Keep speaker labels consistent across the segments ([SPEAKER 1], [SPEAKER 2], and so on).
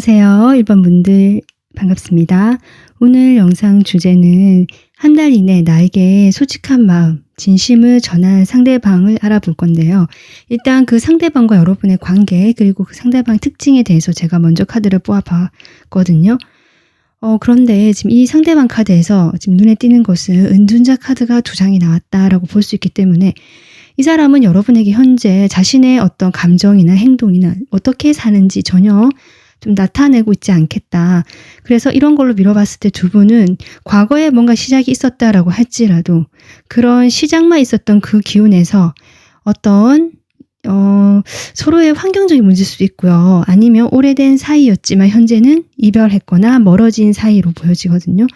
[SPEAKER 1] 안녕하세요. 1번 분들 반갑습니다. 오늘 영상 주제는 한 달 이내 나에게 솔직한 마음, 진심을 전할 상대방을 알아볼 건데요. 일단 그 상대방과 여러분의 관계 그리고 그 상대방의 특징에 대해서 제가 먼저 카드를 뽑아봤거든요. 그런데 지금 이 상대방 카드에서 지금 눈에 띄는 것은 은둔자 카드가 2장이 나왔다라고 볼 수 있기 때문에 이 사람은 여러분에게 현재 자신의 어떤 감정이나 행동이나 어떻게 사는지 전혀 좀 나타내고 있지 않겠다. 그래서 이런 걸로 미뤄봤을 때 두 분은 과거에 뭔가 시작이 있었다라고 할지라도 그런 시작만 있었던 그 기운에서 어떤 서로의 환경적인 문제일 수도 있고요. 아니면 오래된 사이였지만 현재는 이별했거나 멀어진 사이로 보여지거든요.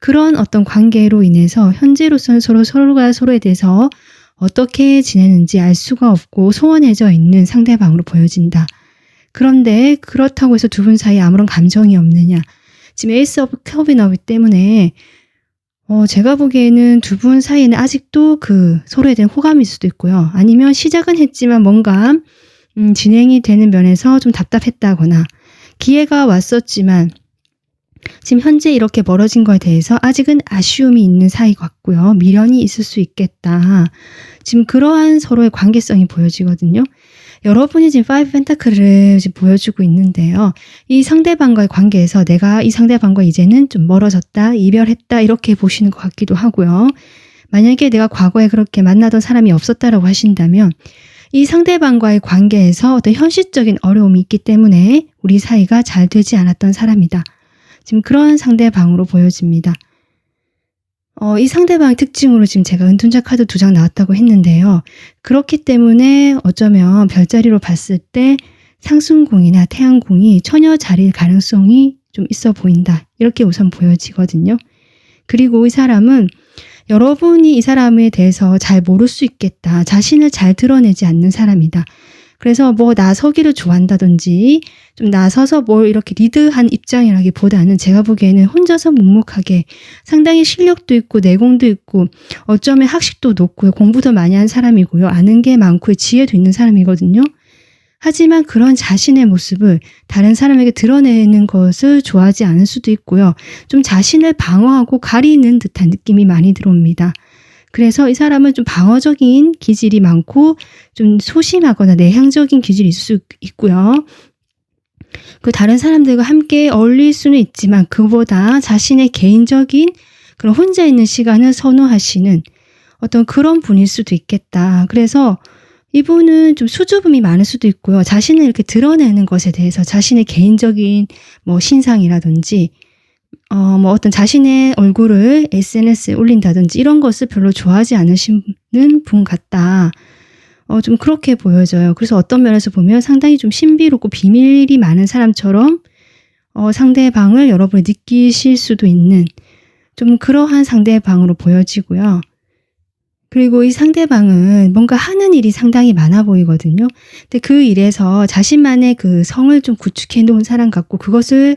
[SPEAKER 1] 그런 어떤 관계로 인해서 현재로서는 서로가 서로에 대해서 어떻게 지내는지 알 수가 없고 소원해져 있는 상대방으로 보여진다. 그런데 그렇다고 해서 두 분 사이에 아무런 감정이 없느냐. 지금 에이스 오브 컵이 나오기 때문에 제가 보기에는 두 분 사이에는 아직도 그 서로에 대한 호감일 수도 있고요. 아니면 시작은 했지만 뭔가 진행이 되는 면에서 좀 답답했다거나 기회가 왔었지만 지금 현재 이렇게 멀어진 거에 대해서 아직은 아쉬움이 있는 사이 같고요. 미련이 있을 수 있겠다. 지금 그러한 서로의 관계성이 보여지거든요. 여러분이 지금 5 펜타클을 지금 보여주고 있는데요. 이 상대방과의 관계에서 내가 이 상대방과 이제는 좀 멀어졌다, 이별했다 이렇게 보시는 것 같기도 하고요. 만약에 내가 과거에 그렇게 만나던 사람이 없었다라고 하신다면 이 상대방과의 관계에서 어떤 현실적인 어려움이 있기 때문에 우리 사이가 잘 되지 않았던 사람이다. 지금 그런 상대방으로 보여집니다. 이 상대방의 특징으로 지금 제가 은둔자 카드 2장 나왔다고 했는데요. 그렇기 때문에 어쩌면 별자리로 봤을 때 상승궁이나 태양궁이 처녀 자리일 가능성이 좀 있어 보인다. 이렇게 우선 보여지거든요. 그리고 이 사람은 여러분이 이 사람에 대해서 잘 모를 수 있겠다. 자신을 잘 드러내지 않는 사람이다. 그래서 뭐 나서기를 좋아한다든지 좀 나서서 뭘 이렇게 리드한 입장이라기보다는 제가 보기에는 혼자서 묵묵하게 상당히 실력도 있고 내공도 있고 어쩌면 학식도 높고요. 공부도 많이 한 사람이고요. 아는 게 많고 지혜도 있는 사람이거든요. 하지만 그런 자신의 모습을 다른 사람에게 드러내는 것을 좋아하지 않을 수도 있고요. 좀 자신을 방어하고 가리는 듯한 느낌이 많이 들어옵니다. 그래서 이 사람은 좀 방어적인 기질이 많고 좀 소심하거나 내향적인 기질이 있을 수 있고요. 그 다른 사람들과 함께 어울릴 수는 있지만 그보다 자신의 개인적인 그런 혼자 있는 시간을 선호하시는 어떤 그런 분일 수도 있겠다. 그래서 이분은 좀 수줍음이 많을 수도 있고요. 자신을 이렇게 드러내는 것에 대해서 자신의 개인적인 뭐 신상이라든지 뭐 어떤 자신의 얼굴을 SNS에 올린다든지 이런 것을 별로 좋아하지 않으시는 분 같다. 좀 그렇게 보여져요. 그래서 어떤 면에서 보면 상당히 좀 신비롭고 비밀이 많은 사람처럼 상대방을 여러분이 느끼실 수도 있는 좀 그러한 상대방으로 보여지고요. 그리고 이 상대방은 뭔가 하는 일이 상당히 많아 보이거든요. 근데 그 일에서 자신만의 그 성을 좀 구축해 놓은 사람 같고 그것을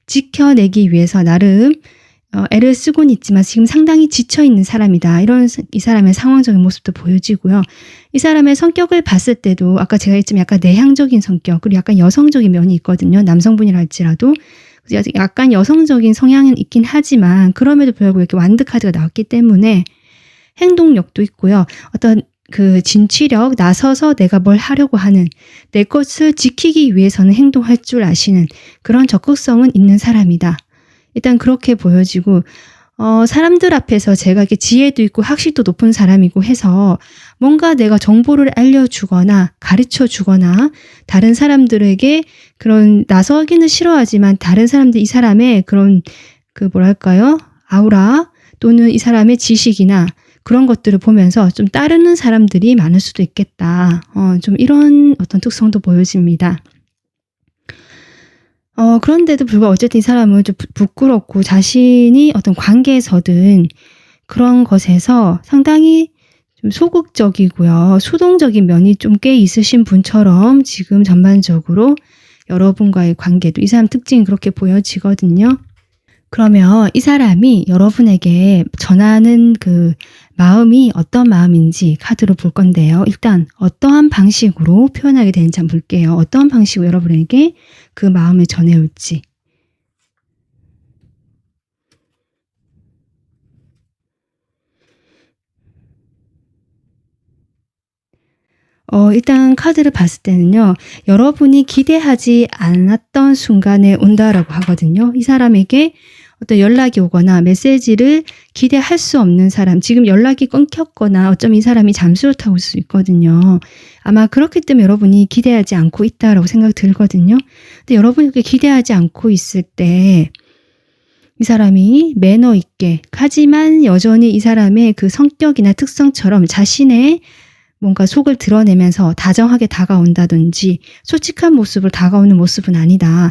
[SPEAKER 1] 지켜내기 위해서 나름 애를 쓰고는 있지만 지금 상당히 지쳐있는 사람이다. 이런 이 사람의 상황적인 모습도 보여지고요. 이 사람의 성격을 봤을 때도 아까 제가 했지만 약간 내향적인 성격 그리고 약간 여성적인 면이 있거든요. 남성분이라 할지라도 약간 여성적인 성향은 있긴 하지만 그럼에도 불구하고 이렇게 완드 카드가 나왔기 때문에 행동력도 있고요. 어떤 그 진취력, 나서서 내가 뭘 하려고 하는 내 것을 지키기 위해서는 행동할 줄 아시는 그런 적극성은 있는 사람이다. 일단 그렇게 보여지고 사람들 앞에서 제가 이렇게 지혜도 있고 학식도 높은 사람이고 해서 뭔가 내가 정보를 알려주거나 가르쳐주거나 다른 사람들에게 그런 나서기는 싫어하지만 다른 사람들 이 사람의 그런 그 뭐랄까요? 아우라 또는 이 사람의 지식이나 그런 것들을 보면서 좀 따르는 사람들이 많을 수도 있겠다. 좀 이런 어떤 특성도 보여집니다. 그런데도 불구하고 어쨌든 이 사람은 좀 부끄럽고 자신이 어떤 관계에서든 그런 것에서 상당히 좀 소극적이고요. 수동적인 면이 좀 꽤 있으신 분처럼 지금 전반적으로 여러분과의 관계도 이 사람 특징이 그렇게 보여지거든요. 그러면 이 사람이 여러분에게 전하는 그 마음이 어떤 마음인지 카드로 볼 건데요. 일단 어떠한 방식으로 표현하게 되는지 한번 볼게요. 어떠한 방식으로 여러분에게 그 마음을 전해올지. 일단 카드를 봤을 때는요. 여러분이 기대하지 않았던 순간에 온다라고 하거든요. 이 사람에게 어떤 연락이 오거나 메시지를 기대할 수 없는 사람, 지금 연락이 끊겼거나 어쩌면 이 사람이 잠수를 타고 있을 수 있거든요. 아마 그렇기 때문에 여러분이 기대하지 않고 있다라고 생각이 들거든요. 근데 여러분이 그렇게 기대하지 않고 있을 때 이 사람이 매너 있게, 하지만 여전히 이 사람의 그 성격이나 특성처럼 자신의 뭔가 속을 드러내면서 다정하게 다가온다든지 솔직한 모습을 다가오는 모습은 아니다.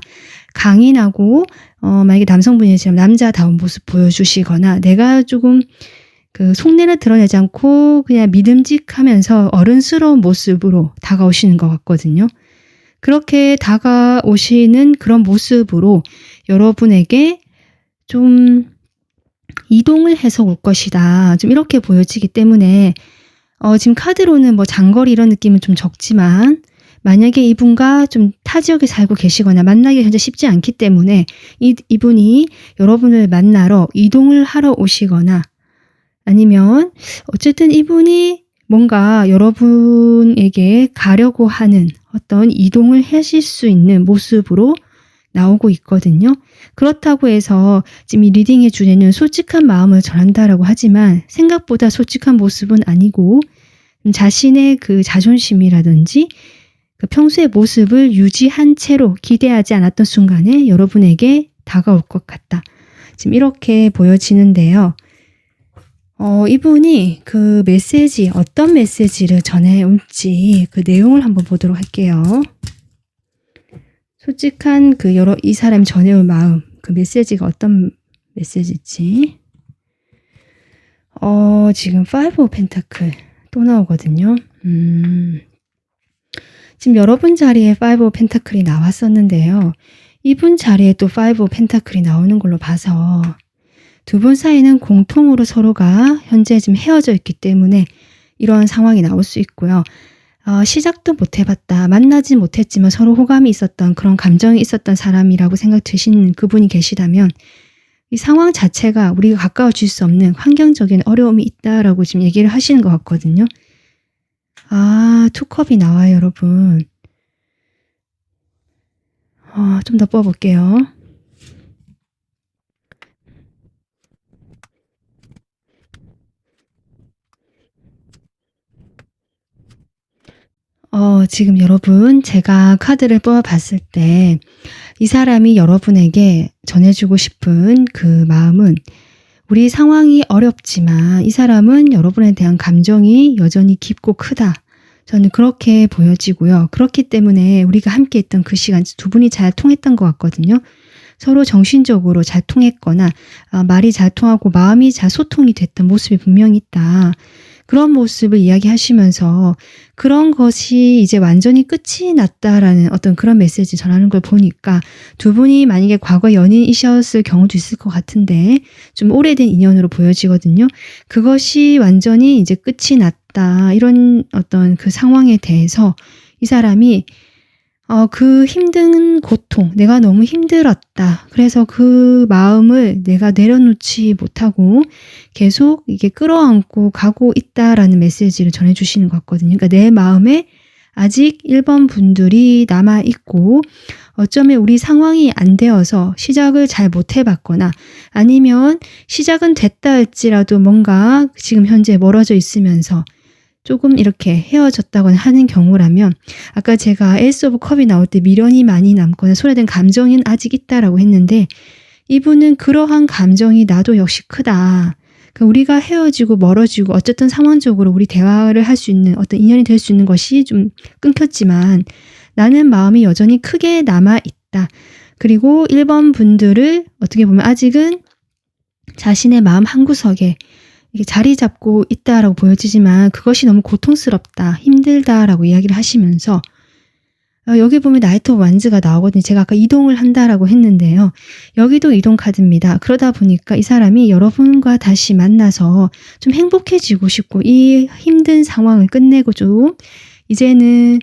[SPEAKER 1] 강인하고 만약에 남성분이시면 남자다운 모습 보여주시거나 내가 조금 그 속내를 드러내지 않고 그냥 믿음직하면서 어른스러운 모습으로 다가오시는 것 같거든요. 그렇게 다가오시는 그런 모습으로 여러분에게 좀 이동을 해서 올 것이다. 좀 이렇게 보여지기 때문에 지금 카드로는 뭐 장거리 이런 느낌은 좀 적지만 만약에 이분과 좀 타 지역에 살고 계시거나 만나기가 현재 쉽지 않기 때문에 이분이 여러분을 만나러 이동을 하러 오시거나 아니면 어쨌든 이분이 뭔가 여러분에게 가려고 하는 어떤 이동을 하실 수 있는 모습으로 나오고 있거든요. 그렇다고 해서 지금 이 리딩의 주제는 솔직한 마음을 전한다라고 하지만 생각보다 솔직한 모습은 아니고 자신의 그 자존심이라든지 그 평소의 모습을 유지한 채로 기대하지 않았던 순간에 여러분에게 다가올 것 같다. 지금 이렇게 보여지는데요. 이분이 그 메시지, 어떤 메시지를 전해올지 그 내용을 한번 보도록 할게요. 솔직한 그 이 사람이 전해올 마음, 그 메시지가 어떤 메시지지? 지금 5 오브 펜타클 또 나오거든요. 지금 여러분 자리에 5 오브 펜타클이 나왔었는데요. 이분 자리에 또 5 오브 펜타클이 나오는 걸로 봐서 두 분 사이는 공통으로 서로가 현재 지금 헤어져 있기 때문에 이러한 상황이 나올 수 있고요. 시작도 못 해봤다. 만나지 못했지만 서로 호감이 있었던 그런 감정이 있었던 사람이라고 생각 드시는 그분이 계시다면 이 상황 자체가 우리가 가까워질 수 없는 환경적인 어려움이 있다라고 지금 얘기를 하시는 것 같거든요. 투컵이 나와요, 여러분. 좀 더 뽑아볼게요. 지금 여러분 제가 카드를 뽑아봤을 때 이 사람이 여러분에게 전해주고 싶은 그 마음은 우리 상황이 어렵지만 이 사람은 여러분에 대한 감정이 여전히 깊고 크다. 저는 그렇게 보여지고요. 그렇기 때문에 우리가 함께 했던 그 시간 두 분이 잘 통했던 것 같거든요. 서로 정신적으로 잘 통했거나 말이 잘 통하고 마음이 잘 소통이 됐던 모습이 분명히 있다. 그런 모습을 이야기하시면서 그런 것이 이제 완전히 끝이 났다라는 어떤 그런 메시지 전하는 걸 보니까 두 분이 만약에 과거 연인이셨을 경우도 있을 것 같은데 좀 오래된 인연으로 보여지거든요. 그것이 완전히 이제 끝이 났다. 이런 어떤 그 상황에 대해서 이 사람이 그 힘든 고통, 내가 너무 힘들었다. 그래서 그 마음을 내가 내려놓지 못하고 계속 이게 끌어안고 가고 있다라는 메시지를 전해주시는 것 같거든요. 그러니까 내 마음에 아직 1번 분들이 남아있고 어쩌면 우리 상황이 안 되어서 시작을 잘 못 해봤거나 아니면 시작은 됐다 할지라도 뭔가 지금 현재 멀어져 있으면서 조금 이렇게 헤어졌다거나 하는 경우라면 아까 제가 에이스 오브 컵이 나올 때 미련이 많이 남거나 소외된 감정은 아직 있다라고 했는데 이분은 그러한 감정이 나도 역시 크다. 그러니까 우리가 헤어지고 멀어지고 어쨌든 상황적으로 우리 대화를 할 수 있는 어떤 인연이 될 수 있는 것이 좀 끊겼지만 나는 마음이 여전히 크게 남아있다. 그리고 1번 분들을 어떻게 보면 아직은 자신의 마음 한구석에 이게 자리 잡고 있다라고 보여지지만 그것이 너무 고통스럽다, 힘들다라고 이야기를 하시면서 여기 보면 나이트 오브 완즈가 나오거든요. 제가 아까 이동을 한다라고 했는데요. 여기도 이동 카드입니다. 그러다 보니까 이 사람이 여러분과 다시 만나서 좀 행복해지고 싶고 이 힘든 상황을 끝내고 좀 이제는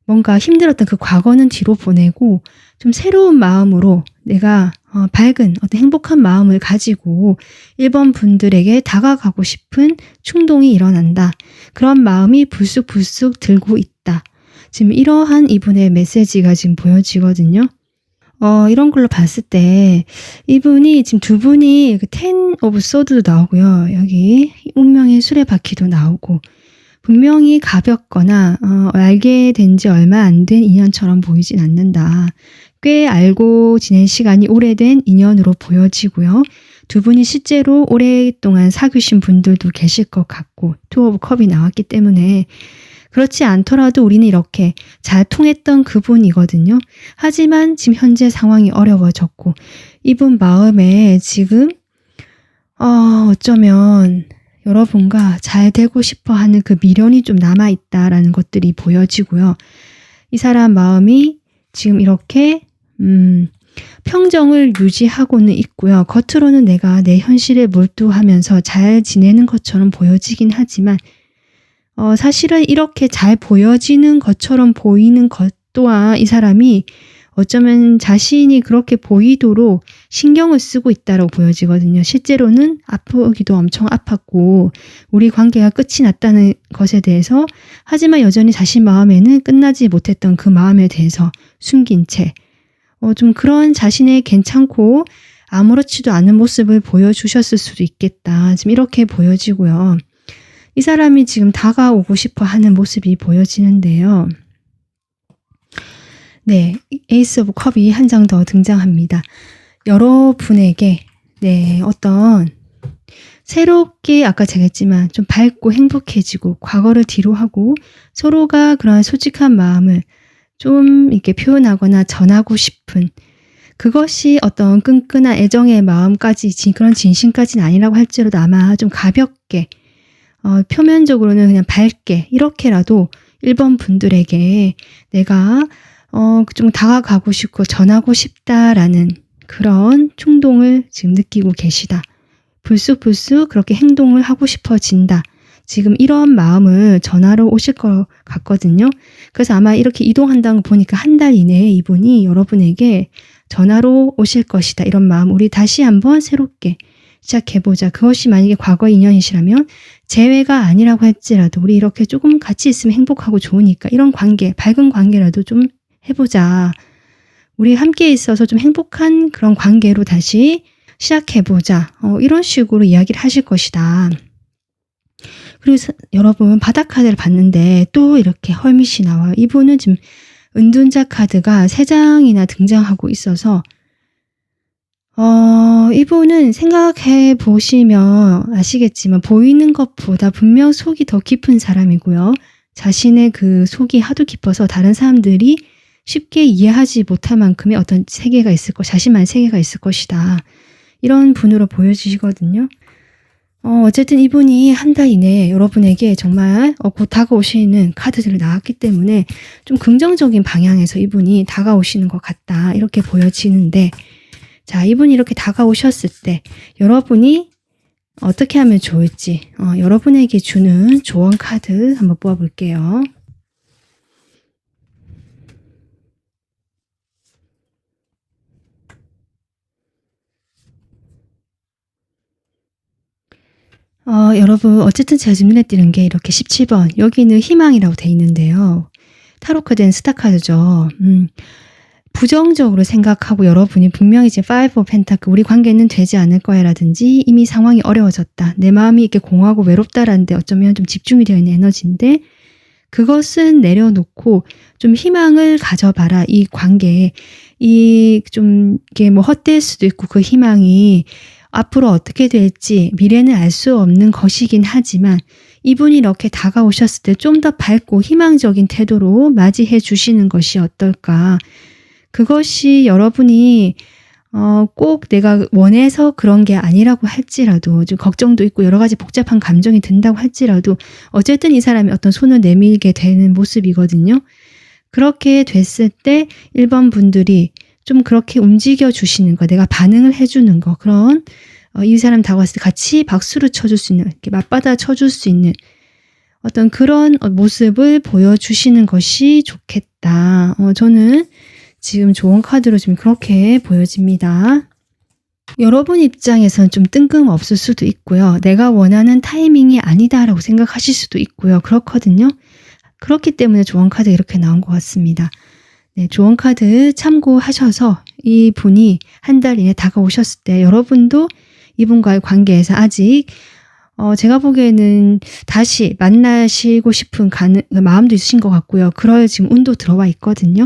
[SPEAKER 1] 뭔가 힘들었던 그 과거는 뒤로 보내고 좀 새로운 마음으로 내가 밝은 어떤 행복한 마음을 가지고 1번 분들에게 다가가고 싶은 충동이 일어난다. 그런 마음이 불쑥불쑥 들고 있다. 지금 이러한 이분의 메시지가 지금 보여지거든요. 이런 걸로 봤을 때 이분이 지금 두 분이 그 텐 오브 소드도 나오고요. 여기 운명의 수레바퀴도 나오고 분명히 가볍거나 알게 된 지 얼마 안 된 인연처럼 보이진 않는다. 꽤 알고 지낸 시간이 오래된 인연으로 보여지고요. 두 분이 실제로 오랫동안 사귀신 분들도 계실 것 같고 투 오브 컵이 나왔기 때문에 그렇지 않더라도 우리는 이렇게 잘 통했던 그분이거든요. 하지만 지금 현재 상황이 어려워졌고 이분 마음에 지금 어쩌면 여러분과 잘 되고 싶어 하는 그 미련이 좀 남아있다라는 것들이 보여지고요. 이 사람 마음이 지금 이렇게 평정을 유지하고는 있고요. 겉으로는 내가 내 현실에 몰두하면서 잘 지내는 것처럼 보여지긴 하지만 사실은 이렇게 잘 보여지는 것처럼 보이는 것 또한 이 사람이 어쩌면 자신이 그렇게 보이도록 신경을 쓰고 있다고 보여지거든요. 실제로는 아프기도 엄청 아팠고 우리 관계가 끝이 났다는 것에 대해서 하지만 여전히 자신 마음에는 끝나지 못했던 그 마음에 대해서 숨긴 채 좀 그런 자신의 괜찮고 아무렇지도 않은 모습을 보여주셨을 수도 있겠다. 지금 이렇게 보여지고요. 이 사람이 지금 다가오고 싶어 하는 모습이 보여지는데요. 네, 에이스 오브 컵이 한 장 더 등장합니다. 여러분에게 어떤 새롭게 아까 제가 했지만 좀 밝고 행복해지고 과거를 뒤로 하고 서로가 그런 솔직한 마음을 좀 이렇게 표현하거나 전하고 싶은 그것이 어떤 끈끈한 애정의 마음까지 그런 진심까지는 아니라고 할지라도 아마 좀 가볍게 표면적으로는 그냥 밝게 이렇게라도 1번 분들에게 내가 좀 다가가고 싶고 전하고 싶다라는 그런 충동을 지금 느끼고 계시다. 불쑥불쑥 그렇게 행동을 하고 싶어진다. 지금 이런 마음을 전하러 오실 것 같거든요. 그래서 아마 이렇게 이동한다는 거 보니까 한 달 이내에 이분이 여러분에게 전하러 오실 것이다. 이런 마음 우리 다시 한번 새롭게 시작해보자. 그것이 만약에 과거 인연이시라면 재회가 아니라고 할지라도 우리 이렇게 조금 같이 있으면 행복하고 좋으니까 이런 관계, 밝은 관계라도 좀 해보자. 우리 함께 있어서 좀 행복한 그런 관계로 다시 시작해보자. 이런 식으로 이야기를 하실 것이다. 그리고 여러분 바닥 카드를 봤는데 또 이렇게 헐밋이 나와요. 이분은 지금 은둔자 카드가 3장이나 등장하고 있어서 이분은 생각해 보시면 아시겠지만 보이는 것보다 분명 속이 더 깊은 사람이고요. 자신의 그 속이 하도 깊어서 다른 사람들이 쉽게 이해하지 못할 만큼의 어떤 세계가 있을 자신만의 세계가 있을 것이다. 이런 분으로 보여지시거든요. 어쨌든 이분이 한 달 이내에 여러분에게 정말 곧 다가오시는 카드들이 나왔기 때문에 좀 긍정적인 방향에서 이분이 다가오시는 것 같다. 이렇게 보여지는데 자, 이분이 이렇게 다가오셨을 때 여러분이 어떻게 하면 좋을지 여러분에게 주는 조언 카드 한번 뽑아볼게요. 여러분 어쨌든 제가 지금 눈에 띄는 게 이렇게 17번 여기는 희망이라고 돼 있는데요. 타로 카드는 스타 카드죠. 부정적으로 생각하고 여러분이 분명히 이제 5 오브 펜타클 우리 관계는 되지 않을 거야 라든지 이미 상황이 어려워졌다. 내 마음이 이렇게 공허하고 외롭다라는데 어쩌면 좀 집중이 되어 있는 에너지인데 그것은 내려놓고 좀 희망을 가져봐라. 이 관계에 좀 이게 뭐 헛될 수도 있고 그 희망이 앞으로 어떻게 될지 미래는 알 수 없는 것이긴 하지만 이분이 이렇게 다가오셨을 때 좀 더 밝고 희망적인 태도로 맞이해 주시는 것이 어떨까. 그것이 여러분이 꼭 내가 원해서 그런 게 아니라고 할지라도 좀 걱정도 있고 여러 가지 복잡한 감정이 든다고 할지라도 어쨌든 이 사람이 어떤 손을 내밀게 되는 모습이거든요. 그렇게 됐을 때 1번 분들이 좀 그렇게 움직여 주시는 거, 내가 반응을 해 주는 거, 그런 이 사람 다가왔을 때 같이 박수를 쳐줄 수 있는, 이렇게 맞받아 쳐줄 수 있는 어떤 그런 모습을 보여주시는 것이 좋겠다. 저는 지금 좋은 카드로 지금 그렇게 보여집니다. 여러분 입장에서는 좀 뜬금없을 수도 있고요. 내가 원하는 타이밍이 아니다라고 생각하실 수도 있고요. 그렇거든요. 그렇기 때문에 조언 카드 이렇게 나온 것 같습니다. 네, 조언 카드 참고하셔서 이 분이 한 달 이내 다가오셨을 때 여러분도 이분과의 관계에서 아직 제가 보기에는 다시 만나시고 싶은 마음도 있으신 것 같고요. 그럴 지금 운도 들어와 있거든요.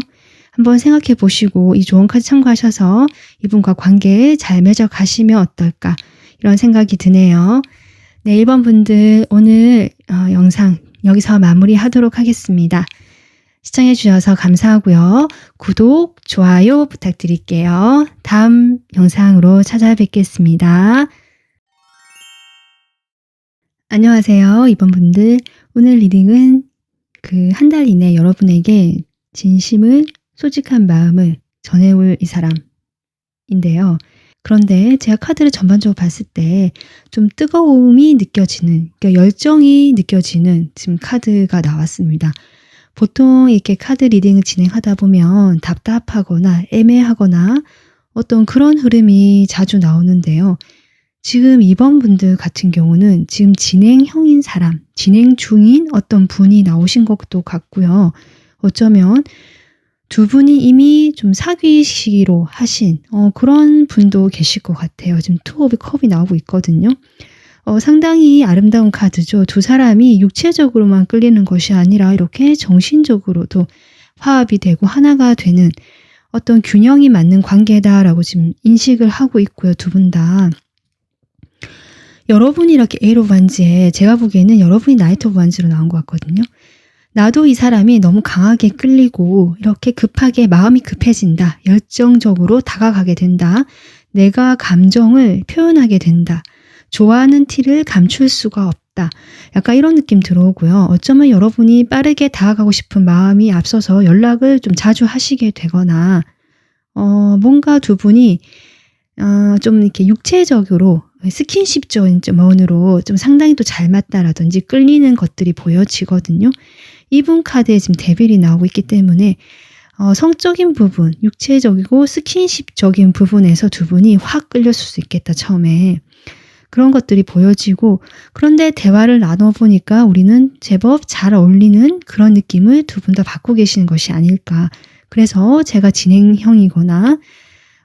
[SPEAKER 1] 한번 생각해 보시고 이 조언 카드 참고하셔서 이분과 관계 잘 맺어 가시면 어떨까 이런 생각이 드네요. 네, 1번 분들 오늘 영상 여기서 마무리하도록 하겠습니다. 시청해 주셔서 감사하고요. 구독, 좋아요 부탁드릴게요. 다음 영상으로 찾아뵙겠습니다. 안녕하세요. 2번 분들. 오늘 리딩은 그 한 달 이내 여러분에게 진심을, 솔직한 마음을 전해올 이 사람인데요. 그런데 제가 카드를 전반적으로 봤을 때 좀 뜨거움이 느껴지는, 그러니까 열정이 느껴지는 지금 카드가 나왔습니다. 보통 이렇게 카드 리딩을 진행하다 보면 답답하거나 애매하거나 어떤 그런 흐름이 자주 나오는데요. 지금 2번 분들 같은 경우는 지금 진행형인 사람, 진행 중인 어떤 분이 나오신 것도 같고요. 어쩌면 두 분이 이미 좀 사귀시기로 하신 그런 분도 계실 것 같아요. 지금 투 오브 컵이 나오고 있거든요. 상당히 아름다운 카드죠. 두 사람이 육체적으로만 끌리는 것이 아니라 이렇게 정신적으로도 화합이 되고 하나가 되는 어떤 균형이 맞는 관계다라고 지금 인식을 하고 있고요. 두 분 다. 여러분이 이렇게 에이트 오브 완즈에 제가 보기에는 여러분이 나이트 오브 완즈로 나온 것 같거든요. 나도 이 사람이 너무 강하게 끌리고 이렇게 급하게 마음이 급해진다. 열정적으로 다가가게 된다. 내가 감정을 표현하게 된다. 좋아하는 티를 감출 수가 없다. 약간 이런 느낌 들어오고요. 어쩌면 여러분이 빠르게 다가가고 싶은 마음이 앞서서 연락을 좀 자주 하시게 되거나 뭔가 두 분이 좀 이렇게 육체적으로 스킨십적인 면으로 좀 상당히 또 잘 맞다라든지 끌리는 것들이 보여지거든요. 이분 카드에 지금 데빌이 나오고 있기 때문에 성적인 부분, 육체적이고 스킨십적인 부분에서 두 분이 확 끌렸을 수 있겠다, 처음에. 그런 것들이 보여지고, 그런데 대화를 나눠보니까 우리는 제법 잘 어울리는 그런 느낌을 두 분 다 받고 계시는 것이 아닐까. 그래서 제가 진행형이거나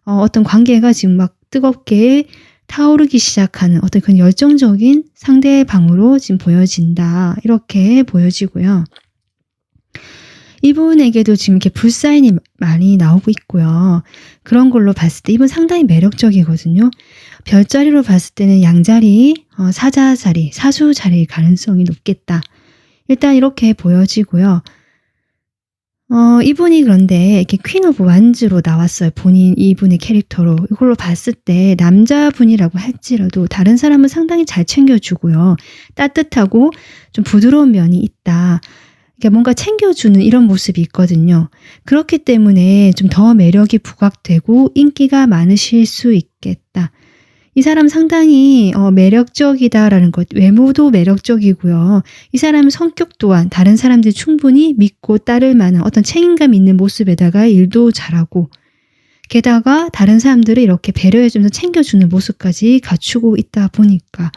[SPEAKER 1] 어떤 관계가 지금 막 뜨겁게 타오르기 시작하는 어떤 그런 열정적인 상대방으로 지금 보여진다. 이렇게 보여지고요. 이분에게도 지금 이렇게 불사인이 많이 나오고 있고요. 그런 걸로 봤을 때 이분 상당히 매력적이거든요. 별자리로 봤을 때는 양자리, 사자자리, 사수자리일 가능성이 높겠다. 일단 이렇게 보여지고요. 이분이 그런데 이렇게 퀸 오브 완즈로 나왔어요. 본인 이분의 캐릭터로. 이걸로 봤을 때 남자분이라고 할지라도 다른 사람은 상당히 잘 챙겨주고요. 따뜻하고 좀 부드러운 면이 있다. 그러니까 뭔가 챙겨주는 이런 모습이 있거든요. 그렇기 때문에 좀 더 매력이 부각되고 인기가 많으실 수 있겠다. 이 사람 상당히 매력적이다라는 것, 외모도 매력적이고요. 이 사람의 성격 또한 다른 사람들이 충분히 믿고 따를 만한 어떤 책임감 있는 모습에다가 일도 잘하고, 게다가 다른 사람들을 이렇게 배려해주면서 챙겨주는 모습까지 갖추고 있다 보니까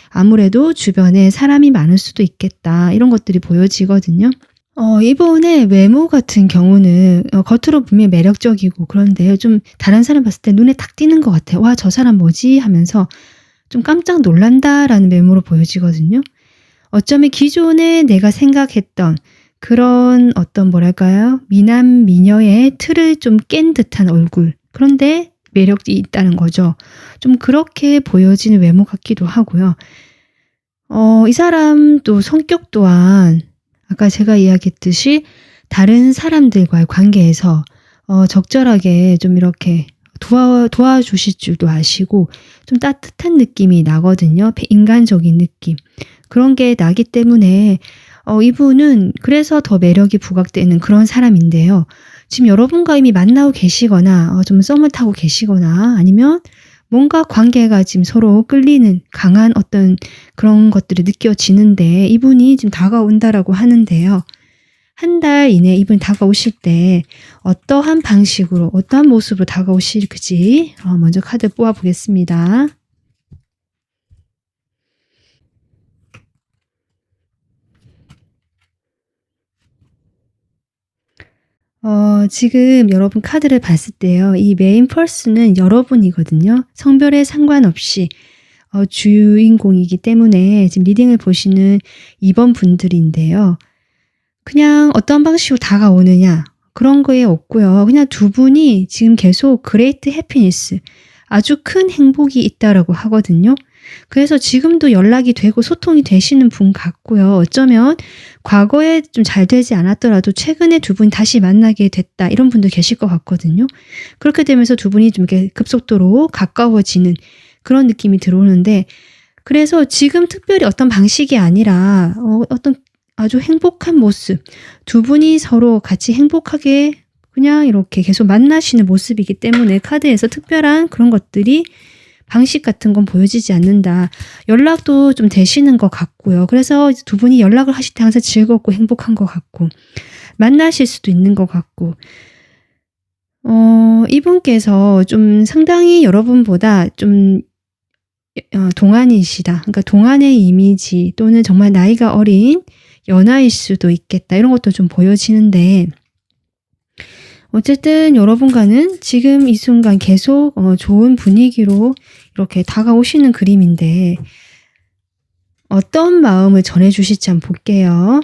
[SPEAKER 1] 아무래도 주변에 사람이 많을 수도 있겠다. 이런 것들이 보여지거든요. 이분의 외모 같은 경우는 겉으로 보면 매력적이고, 그런데 좀 다른 사람 봤을 때 눈에 탁 띄는 것 같아요. 와, 저 사람 뭐지? 하면서 좀 깜짝 놀란다라는 외모로 보여지거든요. 어쩌면 기존에 내가 생각했던 그런 어떤 뭐랄까요? 미남 미녀의 틀을 좀 깬 듯한 얼굴. 그런데 매력이 있다는 거죠. 좀 그렇게 보여지는 외모 같기도 하고요. 이 사람 또 성격 또한 아까 제가 이야기했듯이 다른 사람들과의 관계에서 적절하게 좀 이렇게 도와주실 줄도 아시고 좀 따뜻한 느낌이 나거든요. 인간적인 느낌. 그런 게 나기 때문에 이분은 그래서 더 매력이 부각되는 그런 사람인데요. 지금 여러분과 이미 만나고 계시거나 좀 썸을 타고 계시거나 아니면 뭔가 관계가 지금 서로 끌리는 강한 어떤 그런 것들이 느껴지는데 이분이 지금 다가온다라고 하는데요. 한 달 이내 이분이 다가오실 때 어떠한 방식으로 어떠한 모습으로 다가오실지 먼저 카드 뽑아 보겠습니다. 지금 여러분 카드를 봤을 때요. 이 메인 퍼슨은 여러분이거든요. 성별에 상관없이 주인공이기 때문에 지금 리딩을 보시는 2번 분들인데요. 그냥 어떤 방식으로 다가오느냐 그런 거에 없고요. 그냥 두 분이 지금 계속 그레이트 해피니스 아주 큰 행복이 있다라고 하거든요. 그래서 지금도 연락이 되고 소통이 되시는 분 같고요. 어쩌면 과거에 좀 잘 되지 않았더라도 최근에 두 분이 다시 만나게 됐다 이런 분도 계실 것 같거든요. 그렇게 되면서 두 분이 좀 이렇게 급속도로 가까워지는 그런 느낌이 들어오는데 그래서 지금 특별히 어떤 방식이 아니라 어떤 아주 행복한 모습 두 분이 서로 같이 행복하게 그냥 이렇게 계속 만나시는 모습이기 때문에 카드에서 특별한 그런 것들이 방식 같은 건 보여지지 않는다. 연락도 좀 되시는 것 같고요. 그래서 두 분이 연락을 하실 때 항상 즐겁고 행복한 것 같고 만나실 수도 있는 것 같고 이분께서 좀 상당히 여러분보다 좀 동안이시다. 그러니까 동안의 이미지 또는 정말 나이가 어린 연하일 수도 있겠다. 이런 것도 좀 보여지는데 어쨌든 여러분과는 지금 이 순간 계속 좋은 분위기로 이렇게 다가오시는 그림인데 어떤 마음을 전해주실지 한번 볼게요.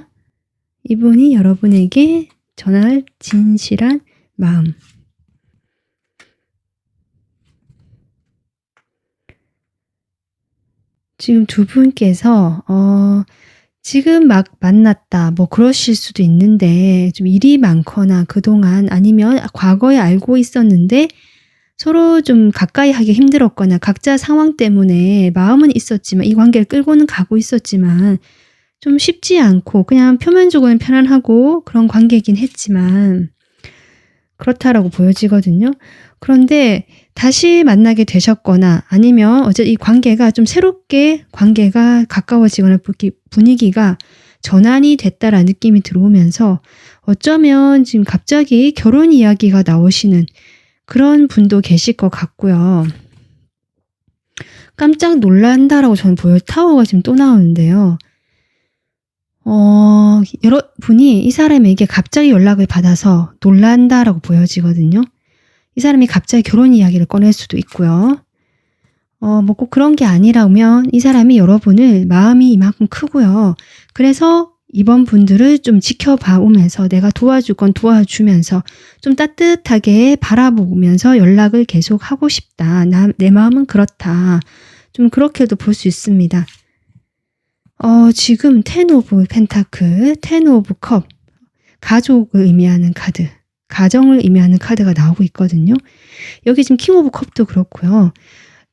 [SPEAKER 1] 이분이 여러분에게 전할 진실한 마음. 지금 두 분께서 지금 막 만났다 뭐 그러실 수도 있는데 좀 일이 많거나 그동안 아니면 과거에 알고 있었는데 서로 좀 가까이 하기 힘들었거나 각자 상황 때문에 마음은 있었지만 이 관계를 끌고는 가고 있었지만 좀 쉽지 않고 그냥 표면적으로는 편안하고 그런 관계이긴 했지만 그렇다라고 보여지거든요. 그런데 다시 만나게 되셨거나 아니면 어제 이 관계가 좀 새롭게 관계가 가까워지거나 분위기가 전환이 됐다라는 느낌이 들어오면서 어쩌면 지금 갑자기 결혼 이야기가 나오시는 그런 분도 계실 것 같고요. 깜짝 놀란다라고 저는 보여요. 타워가 지금 또 나오는데요. 여러분이 이 사람에게 갑자기 연락을 받아서 놀란다라고 보여지거든요. 이 사람이 갑자기 결혼 이야기를 꺼낼 수도 있고요. 뭐 꼭 그런 게 아니라면 이 사람이 여러분을 마음이 이만큼 크고요. 그래서 이번 분들을 좀 지켜봐 오면서 내가 도와줄 건 도와주면서 좀 따뜻하게 바라보면서 연락을 계속 하고 싶다. 내 마음은 그렇다. 좀 그렇게도 볼 수 있습니다. 지금 텐 오브 펜타클, 텐 오브 컵, 가족을 의미하는 카드, 가정을 의미하는 카드가 나오고 있거든요. 여기 지금 킹 오브 컵도 그렇고요.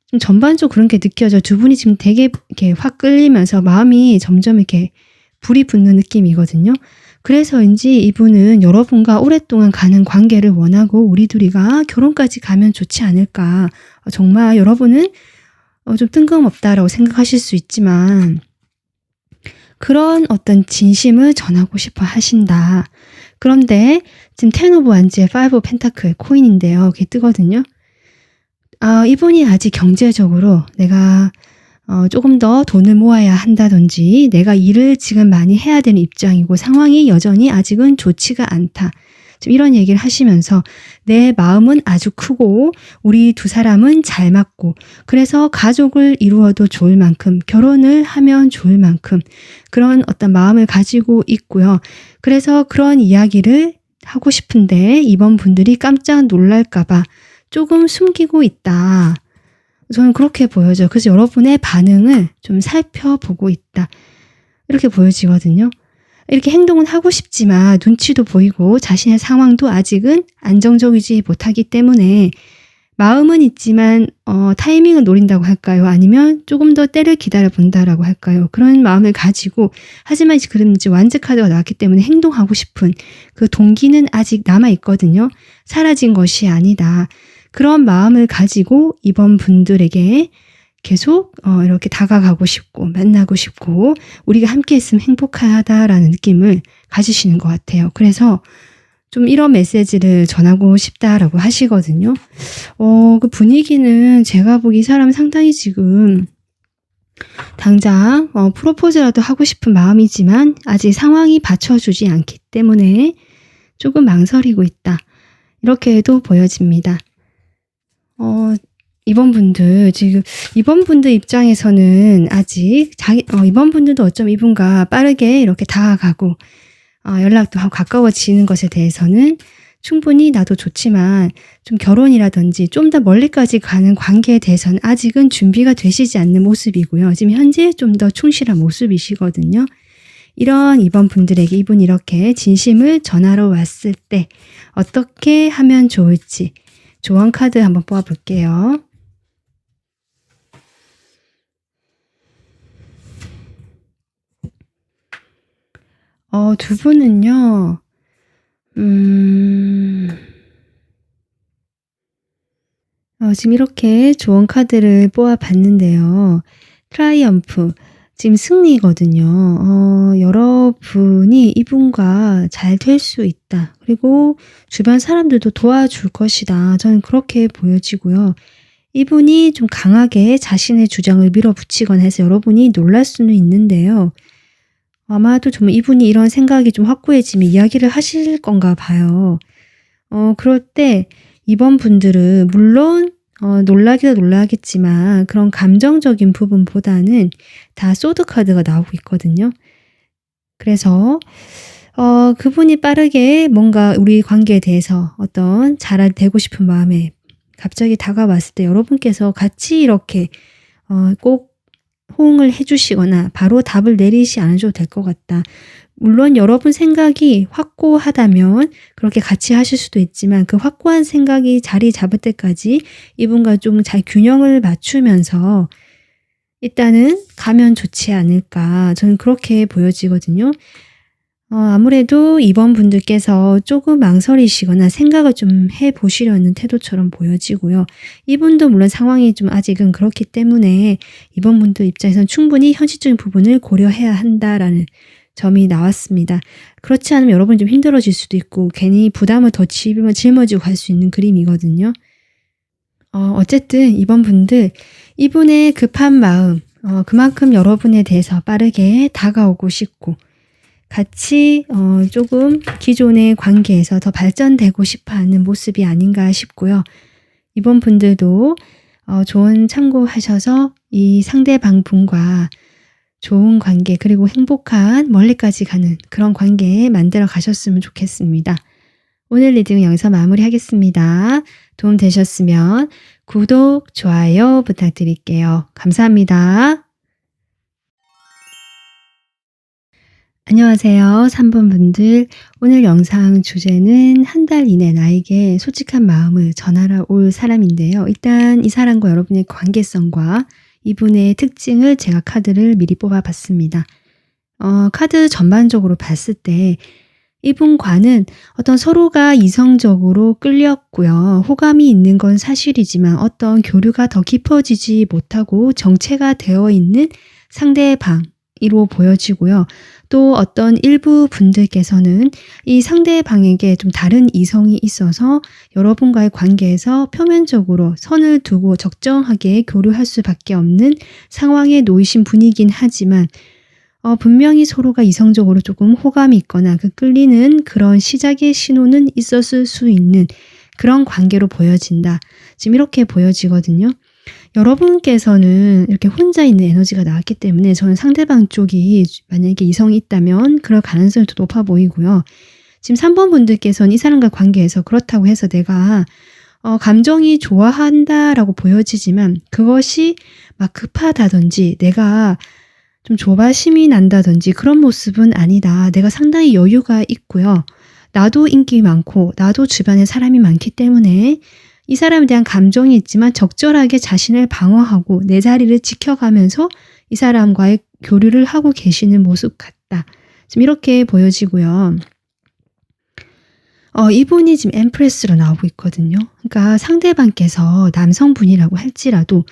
[SPEAKER 1] 좀 전반적으로 그런 게 느껴져. 두 분이 지금 되게 이렇게 확 끌리면서 마음이 점점 이렇게 불이 붙는 느낌이거든요. 그래서인지 이분은 여러분과 오랫동안 가는 관계를 원하고 우리 둘이가 결혼까지 가면 좋지 않을까. 정말 여러분은 좀 뜬금없다라고 생각하실 수 있지만 그런 어떤 진심을 전하고 싶어 하신다. 그런데 지금 텐 오브 완즈의 5 펜타클 코인인데요. 그게 뜨거든요. 이분이 아직 경제적으로 내가 조금 더 돈을 모아야 한다든지 내가 일을 지금 많이 해야 되는 입장이고 상황이 여전히 아직은 좋지가 않다. 좀 이런 얘기를 하시면서 내 마음은 아주 크고 우리 두 사람은 잘 맞고 그래서 가족을 이루어도 좋을 만큼 결혼을 하면 좋을 만큼 그런 어떤 마음을 가지고 있고요. 그래서 그런 이야기를 하고 싶은데 이번 분들이 깜짝 놀랄까 봐 조금 숨기고 있다. 저는 그렇게 보여져요. 그래서 여러분의 반응을 좀 살펴보고 있다. 이렇게 보여지거든요. 이렇게 행동은 하고 싶지만 눈치도 보이고 자신의 상황도 아직은 안정적이지 못하기 때문에 마음은 있지만 타이밍을 노린다고 할까요? 아니면 조금 더 때를 기다려 본다라고 할까요? 그런 마음을 가지고 하지만 그럼 이제 완즈 카드가 나왔기 때문에 행동하고 싶은 그 동기는 아직 남아 있거든요. 사라진 것이 아니다. 그런 마음을 가지고 이번 분들에게 계속 이렇게 다가가고 싶고 만나고 싶고 우리가 함께 있으면 행복하다라는 느낌을 가지시는 것 같아요. 그래서 좀 이런 메시지를 전하고 싶다라고 하시거든요. 그 분위기는 제가 보기 이 사람 상당히 지금 당장 프로포즈라도 하고 싶은 마음이지만 아직 상황이 받쳐주지 않기 때문에 조금 망설이고 있다. 이렇게도 보여집니다. 이번 분들 입장에서는 아직 이번 분들도 어쩌면 이분과 빠르게 이렇게 다가가고 연락도 하고 가까워지는 것에 대해서는 충분히 나도 좋지만 좀 결혼이라든지 좀 더 멀리까지 가는 관계에 대해서는 아직은 준비가 되시지 않는 모습이고요. 지금 현재 좀 더 충실한 모습이시거든요. 이런 이번 분들에게 이분이 이렇게 진심을 전하러 왔을 때 어떻게 하면 좋을지 조언 카드 한번 뽑아볼게요. 두 분은요, 지금 이렇게 조언 카드를 뽑아봤는데요. 트라이엄프, 지금 승리거든요. 여러분이 이분과 잘 될 수 있다. 그리고 주변 사람들도 도와줄 것이다. 저는 그렇게 보여지고요. 이분이 좀 강하게 자신의 주장을 밀어붙이거나 해서 여러분이 놀랄 수는 있는데요. 아마도 좀 이분이 이런 생각이 좀 확고해지면 이야기를 하실 건가 봐요. 그럴 때 이번 분들은 물론 놀라기도 놀라겠지만 그런 감정적인 부분보다는 다 소드 카드가 나오고 있거든요. 그래서 그분이 빠르게 뭔가 우리 관계에 대해서 어떤 잘 되고 싶은 마음에 갑자기 다가왔을 때 여러분께서 같이 이렇게 꼭 호응을 해주시거나 바로 답을 내리지 않으셔도 될 것 같다. 물론 여러분 생각이 확고하다면 그렇게 같이 하실 수도 있지만 그 확고한 생각이 자리 잡을 때까지 이분과 좀 잘 균형을 맞추면서 일단은 가면 좋지 않을까. 저는 그렇게 보여지거든요. 아무래도 이번 분들께서 조금 망설이시거나 생각을 좀 해보시려는 태도처럼 보여지고요. 이분도 물론 상황이 좀 아직은 그렇기 때문에 이번 분들 입장에서는 충분히 현실적인 부분을 고려해야 한다라는 점이 나왔습니다. 그렇지 않으면 여러분이 좀 힘들어질 수도 있고 괜히 부담을 더 짊어지고 갈 수 있는 그림이거든요. 어쨌든 이번 분들 이분의 급한 마음 그만큼 여러분에 대해서 빠르게 다가오고 싶고 같이 조금 기존의 관계에서 더 발전되고 싶어하는 모습이 아닌가 싶고요. 이번 분들도 조언 참고하셔서 이 상대방 분과 좋은 관계 그리고 행복한 멀리까지 가는 그런 관계 만들어 가셨으면 좋겠습니다. 오늘 리딩은 여기서 마무리하겠습니다. 도움 되셨으면 구독, 좋아요 부탁드릴게요. 감사합니다. 안녕하세요. 3번 분들. 오늘 영상 주제는 한 달 이내 나에게 솔직한 마음을 전하러 올 사람인데요. 일단 이 사람과 여러분의 관계성과 이분의 특징을 제가 카드를 미리 뽑아봤습니다. 카드 전반적으로 봤을 때 이분과는 어떤 서로가 이성적으로 끌렸고요. 호감이 있는 건 사실이지만 어떤 교류가 더 깊어지지 못하고 정체가 되어 있는 상대방으로 보여지고요. 또 어떤 일부 분들께서는 이 상대방에게 좀 다른 이성이 있어서 여러분과의 관계에서 표면적으로 선을 두고 적정하게 교류할 수밖에 없는 상황에 놓이신 분이긴 하지만 분명히 서로가 이성적으로 조금 호감이 있거나 그 끌리는 그런 시작의 신호는 있었을 수 있는 그런 관계로 보여진다. 지금 이렇게 보여지거든요. 여러분께서는 이렇게 혼자 있는 에너지가 나왔기 때문에 저는 상대방 쪽이 만약에 이성이 있다면 그럴 가능성이 더 높아 보이고요. 지금 3번 분들께서는 이 사람과 관계에서 그렇다고 해서 내가 감정이 좋아한다라고 보여지지만 그것이 막 급하다든지 내가 좀 조바심이 난다든지 그런 모습은 아니다. 내가 상당히 여유가 있고요. 나도 인기 많고 나도 주변에 사람이 많기 때문에 이 사람에 대한 감정이 있지만 적절하게 자신을 방어하고 내 자리를 지켜가면서 이 사람과의 교류를 하고 계시는 모습 같다. 지금 이렇게 보여지고요. 이분이 지금 엠프레스로 나오고 있거든요. 그러니까 상대방께서 남성분이라고 할지라도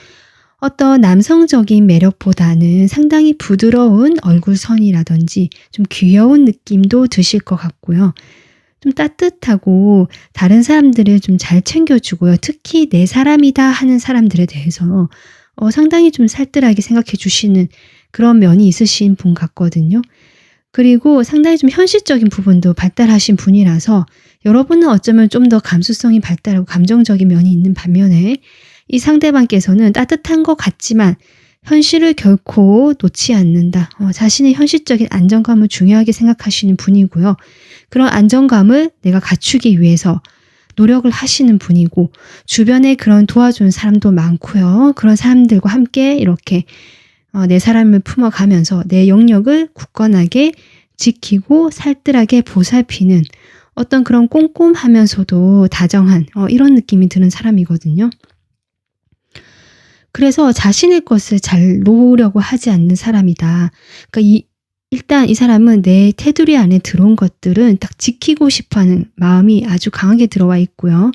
[SPEAKER 1] 어떤 남성적인 매력보다는 상당히 부드러운 얼굴선이라든지 좀 귀여운 느낌도 드실 것 같고요. 좀 따뜻하고 다른 사람들을 좀 잘 챙겨주고요. 특히 내 사람이다 하는 사람들에 대해서 상당히 좀 살뜰하게 생각해 주시는 그런 면이 있으신 분 같거든요. 그리고 상당히 좀 현실적인 부분도 발달하신 분이라서 여러분은 어쩌면 좀 더 감수성이 발달하고 감정적인 면이 있는 반면에 이 상대방께서는 따뜻한 것 같지만 현실을 결코 놓지 않는다. 자신의 현실적인 안정감을 중요하게 생각하시는 분이고요. 그런 안정감을 내가 갖추기 위해서 노력을 하시는 분이고 주변에 그런 도와주는 사람도 많고요. 그런 사람들과 함께 이렇게 내 사람을 품어가면서 내 영역을 굳건하게 지키고 살뜰하게 보살피는 어떤 그런 꼼꼼하면서도 다정한 이런 느낌이 드는 사람이거든요. 그래서 자신의 것을 잘 놓으려고 하지 않는 사람이다. 그러니까 일단 이 사람은 내 테두리 안에 들어온 것들은 딱 지키고 싶어하는 마음이 아주 강하게 들어와 있고요.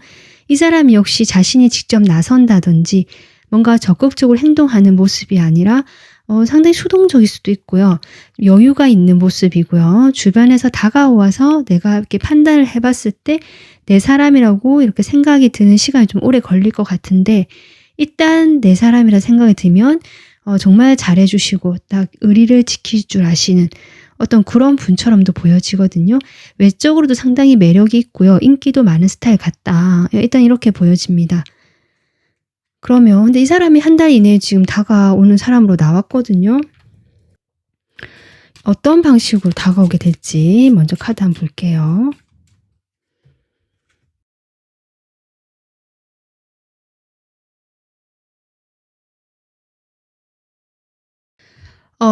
[SPEAKER 1] 이 사람이 역시 자신이 직접 나선다든지 뭔가 적극적으로 행동하는 모습이 아니라 상당히 수동적일 수도 있고요. 여유가 있는 모습이고요. 주변에서 다가와서 내가 이렇게 판단을 해봤을 때 내 사람이라고 이렇게 생각이 드는 시간이 좀 오래 걸릴 것 같은데 일단 내 사람이라 생각이 들면 정말 잘해주시고 딱 의리를 지킬 줄 아시는 어떤 그런 분처럼도 보여지거든요. 외적으로도 상당히 매력이 있고요. 인기도 많은 스타일 같다. 일단 이렇게 보여집니다. 그러면 근데 이 사람이 한 달 이내에 지금 다가오는 사람으로 나왔거든요. 어떤 방식으로 다가오게 될지 먼저 카드 한번 볼게요.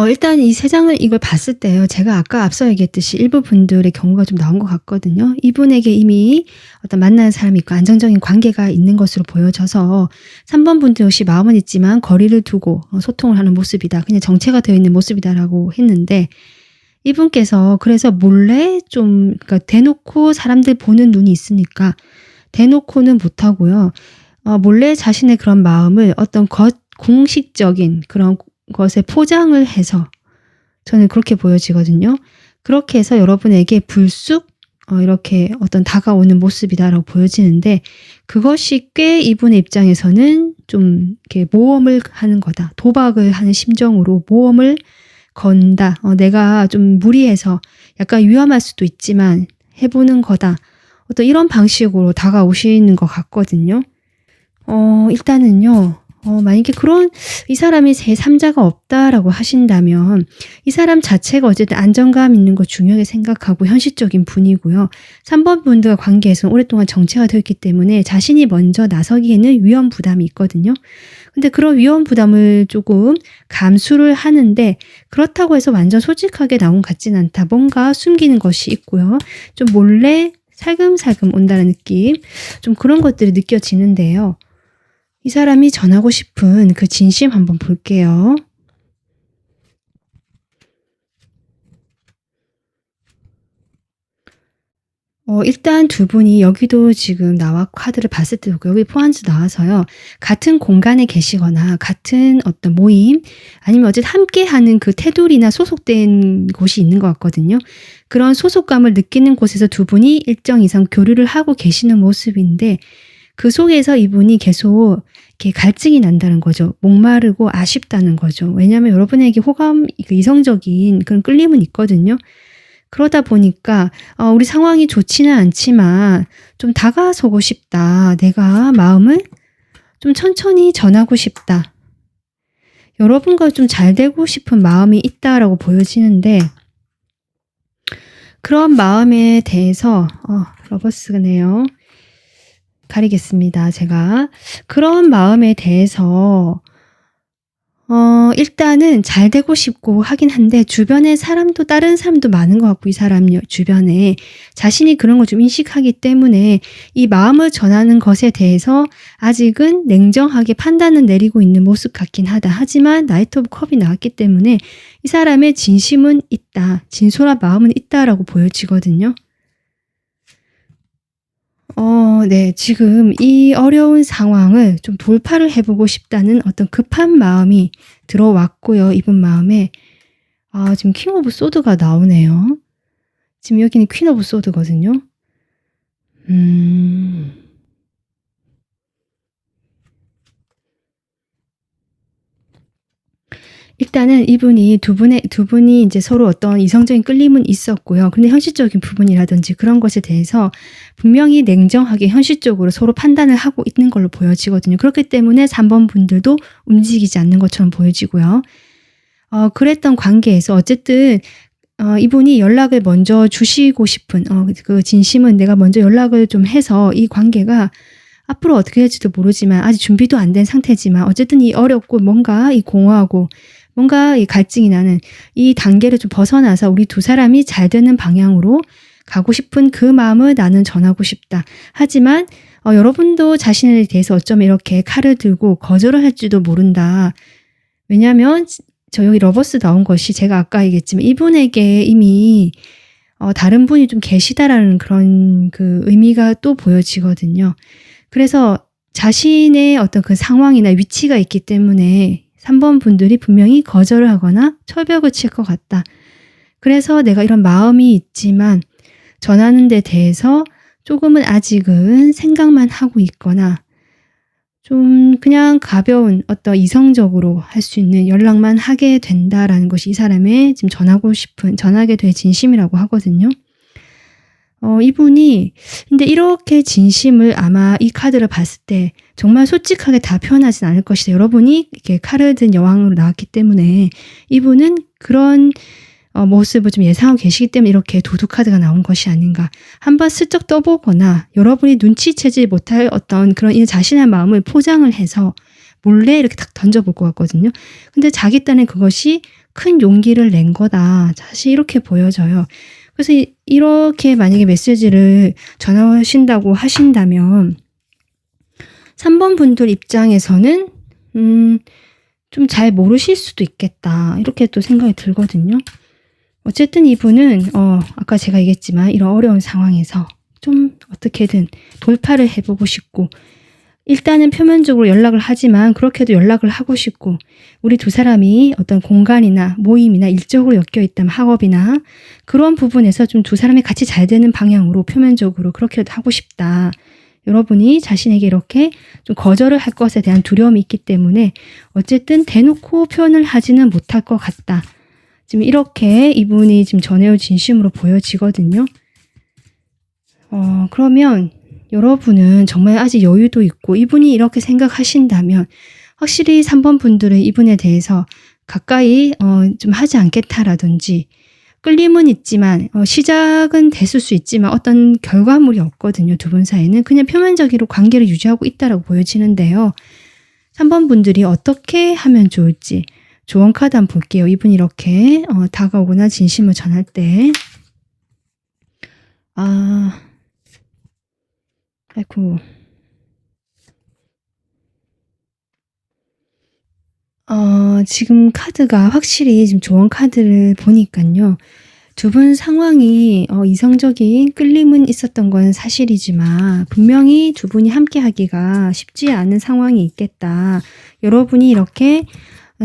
[SPEAKER 1] 일단 이 세 장을 이걸 봤을 때요. 제가 아까 앞서 얘기했듯이 일부 분들의 경우가 좀 나온 것 같거든요. 이분에게 이미 어떤 만나는 사람이 있고 안정적인 관계가 있는 것으로 보여져서 3번 분들 역시 마음은 있지만 거리를 두고 소통을 하는 모습이다. 그냥 정체가 되어 있는 모습이다라고 했는데 이분께서 그래서 몰래 좀 그러니까 대놓고 사람들 보는 눈이 있으니까 대놓고는 못하고요. 몰래 자신의 그런 마음을 어떤 공식적인 그런 것에 포장을 해서 저는 그렇게 보여지거든요. 그렇게 해서 여러분에게 불쑥 이렇게 어떤 다가오는 모습이다라고 보여지는데 그것이 꽤 이분의 입장에서는 좀 이렇게 모험을 하는 거다. 도박을 하는 심정으로 모험을 건다. 내가 좀 무리해서 약간 위험할 수도 있지만 해보는 거다. 어떤 이런 방식으로 다가오시는 것 같거든요. 일단은요. 만약에 이 사람이 제3자가 없다라고 하신다면 이 사람 자체가 어쨌든 안정감 있는 거 중요하게 생각하고 현실적인 분이고요. 3번 분들과 관계에서는 오랫동안 정체가 되어 있기 때문에 자신이 먼저 나서기에는 위험 부담이 있거든요. 근데 그런 위험 부담을 조금 감수를 하는데 그렇다고 해서 완전 솔직하게 나온 것 같진 않다. 뭔가 숨기는 것이 있고요. 좀 몰래 살금살금 온다는 느낌. 좀 그런 것들이 느껴지는데요. 이 사람이 전하고 싶은 그 진심 한번 볼게요. 일단 두 분이 여기도 지금 카드를 봤을 때 여기 포함해서 나와서요. 같은 공간에 계시거나 같은 어떤 모임 아니면 어쨌든 함께하는 그 테두리나 소속된 곳이 있는 것 같거든요. 그런 소속감을 느끼는 곳에서 두 분이 일정 이상 교류를 하고 계시는 모습인데 그 속에서 이분이 계속 이렇게 갈증이 난다는 거죠. 목마르고 아쉽다는 거죠. 왜냐하면 여러분에게 이성적인 그런 끌림은 있거든요. 그러다 보니까 우리 상황이 좋지는 않지만 좀 다가서고 싶다. 내가 마음을 좀 천천히 전하고 싶다. 여러분과 좀 잘 되고 싶은 마음이 있다라고 보여지는데 그런 마음에 대해서 러버스네요. 가리겠습니다. 제가 그런 마음에 대해서 일단은 잘 되고 싶고 하긴 한데 주변에 사람도 다른 사람도 많은 것 같고 이 사람 주변에 자신이 그런 걸 좀 인식하기 때문에 이 마음을 전하는 것에 대해서 아직은 냉정하게 판단을 내리고 있는 모습 같긴 하다. 하지만 나이트 오브 컵이 나왔기 때문에 이 사람의 진심은 있다. 진솔한 마음은 있다라고 보여지거든요. 네. 지금 이 어려운 상황을 좀 돌파를 해보고 싶다는 어떤 급한 마음이 들어왔고요. 이분 마음에. 지금 킹 오브 소드가 나오네요. 지금 여기는 퀸 오브 소드거든요. 일단은 이분이 두 분이 이제 서로 어떤 이성적인 끌림은 있었고요. 근데 현실적인 부분이라든지 그런 것에 대해서 분명히 냉정하게 현실적으로 서로 판단을 하고 있는 걸로 보여지거든요. 그렇기 때문에 3번 분들도 움직이지 않는 것처럼 보여지고요. 그랬던 관계에서 어쨌든 이분이 연락을 먼저 주시고 싶은 그 진심은 내가 먼저 연락을 좀 해서 이 관계가 앞으로 어떻게 될지도 모르지만 아직 준비도 안 된 상태지만 어쨌든 이 어렵고 뭔가 이 공허하고 뭔가 이 갈증이 나는 이 단계를 좀 벗어나서 우리 두 사람이 잘 되는 방향으로 가고 싶은 그 마음을 나는 전하고 싶다. 하지만 여러분도 자신에 대해서 어쩌면 이렇게 칼을 들고 거절을 할지도 모른다. 왜냐하면 저 여기 러버스 나온 것이 제가 아까 얘기했지만 이분에게 이미 다른 분이 좀 계시다라는 그런 그 의미가 또 보여지거든요. 그래서 자신의 어떤 그 상황이나 위치가 있기 때문에 3번 분들이 분명히 거절을 하거나 철벽을 칠 것 같다. 그래서 내가 이런 마음이 있지만 전하는 데 대해서 조금은 아직은 생각만 하고 있거나 좀 그냥 가벼운 어떤 이성적으로 할 수 있는 연락만 하게 된다라는 것이 이 사람의 지금 전하게 될 진심이라고 하거든요. 이분이 근데 이렇게 진심을 아마 이 카드를 봤을 때 정말 솔직하게 다 표현하진 않을 것이다. 여러분이 이렇게 칼을 든 여왕으로 나왔기 때문에 이분은 그런 모습을 좀 예상하고 계시기 때문에 이렇게 도둑 카드가 나온 것이 아닌가. 한번 슬쩍 떠보거나 여러분이 눈치채지 못할 어떤 그런 이 자신의 마음을 포장을 해서 몰래 이렇게 딱 던져볼 것 같거든요. 근데 자기 딴에 그것이 큰 용기를 낸 거다. 사실 이렇게 보여져요. 그래서 이렇게 만약에 메시지를 전하신다고 하신다면 3번 분들 입장에서는 좀 잘 모르실 수도 있겠다. 이렇게 또 생각이 들거든요. 어쨌든 이분은 아까 제가 얘기했지만 이런 어려운 상황에서 좀 어떻게든 돌파를 해보고 싶고 일단은 표면적으로 연락을 하지만 그렇게도 연락을 하고 싶고 우리 두 사람이 어떤 공간이나 모임이나 일적으로 엮여 있다면 학업이나 그런 부분에서 좀 두 사람이 같이 잘 되는 방향으로 표면적으로 그렇게도 하고 싶다. 여러분이 자신에게 이렇게 좀 거절을 할 것에 대한 두려움이 있기 때문에 어쨌든 대놓고 표현을 하지는 못할 것 같다. 지금 이렇게 이분이 지금 전해올 진심으로 보여지거든요. 그러면 여러분은 정말 아직 여유도 있고 이분이 이렇게 생각하신다면 확실히 3번 분들은 이분에 대해서 가까이 좀 하지 않겠다라든지 끌림은 있지만 시작은 됐을 수 있지만 어떤 결과물이 없거든요. 두 분 사이는 그냥 표면적으로 관계를 유지하고 있다라고 보여지는데요. 3번 분들이 어떻게 하면 좋을지 조언 카드 한번 볼게요. 이분이 이렇게 다가오거나 진심을 전할 때 아이고 지금 카드가 확실히 지금 조언 카드를 보니깐요. 두 분 상황이 이성적인 끌림은 있었던 건 사실이지만 분명히 두 분이 함께 하기가 쉽지 않은 상황이 있겠다. 여러분이 이렇게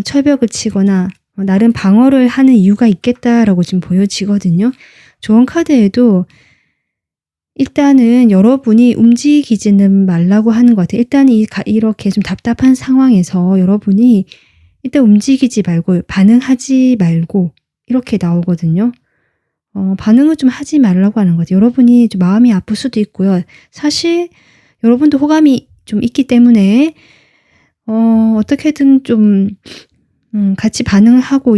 [SPEAKER 1] 철벽을 치거나 나름 방어를 하는 이유가 있겠다라고 지금 보여지거든요. 조언 카드에도 일단은 여러분이 움직이지는 말라고 하는 것 같아요. 일단 이렇게 좀 답답한 상황에서 여러분이 일단 움직이지 말고 반응하지 말고 이렇게 나오거든요. 반응을 좀 하지 말라고 하는 거죠. 여러분이 좀 마음이 아플 수도 있고요. 사실 여러분도 호감이 좀 있기 때문에 어떻게든 좀 같이 반응을 하고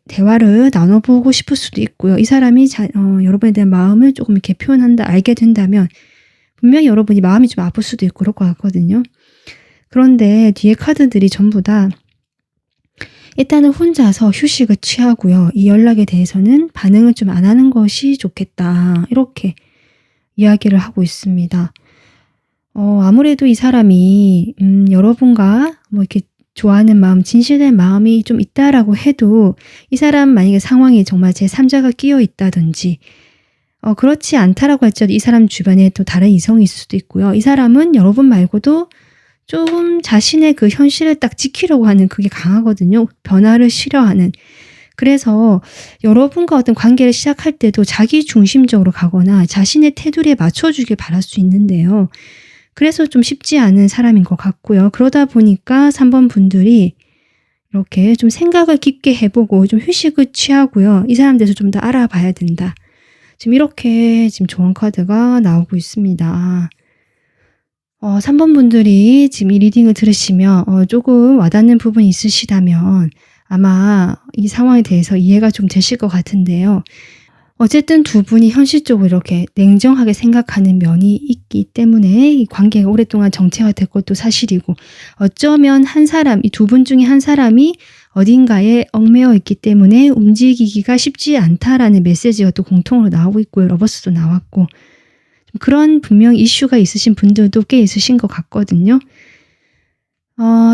[SPEAKER 1] 대화를 나눠보고 싶을 수도 있고요. 이 사람이 여러분에 대한 마음을 조금 이렇게 알게 된다면 분명히 여러분이 마음이 좀 아플 수도 있고 그럴 것 같거든요. 그런데 뒤에 카드들이 전부 다 일단은 혼자서 휴식을 취하고요. 이 연락에 대해서는 반응을 좀 안 하는 것이 좋겠다. 이렇게 이야기를 하고 있습니다. 아무래도 이 사람이 여러분과 뭐 이렇게 좋아하는 마음, 진실된 마음이 좀 있다라고 해도 이 사람 만약에 상황이 정말 제3자가 끼어 있다든지 그렇지 않다라고 할지라도 이 사람 주변에 또 다른 이성이 있을 수도 있고요. 이 사람은 여러분 말고도 조금 자신의 그 현실을 딱 지키려고 하는 그게 강하거든요. 변화를 싫어하는. 그래서 여러분과 어떤 관계를 시작할 때도 자기 중심적으로 가거나 자신의 테두리에 맞춰주길 바랄 수 있는데요. 그래서 좀 쉽지 않은 사람인 것 같고요. 그러다 보니까 3번 분들이 이렇게 좀 생각을 깊게 해보고 좀 휴식을 취하고요. 이 사람 대해서 좀 더 알아봐야 된다. 지금 이렇게 지금 조언 카드가 나오고 있습니다. 3번 분들이 지금 이 리딩을 들으시면 조금 와닿는 부분이 있으시다면 아마 이 상황에 대해서 이해가 좀 되실 것 같은데요. 어쨌든 두 분이 현실적으로 이렇게 냉정하게 생각하는 면이 있기 때문에 이 관계가 오랫동안 정체화될 것도 사실이고, 어쩌면 한 사람, 이 두 분 중에 한 사람이 어딘가에 얽매여 있기 때문에 움직이기가 쉽지 않다라는 메시지가 또 공통으로 나오고 있고요. 러버스도 나왔고, 그런 분명 이슈가 있으신 분들도 꽤 있으신 것 같거든요.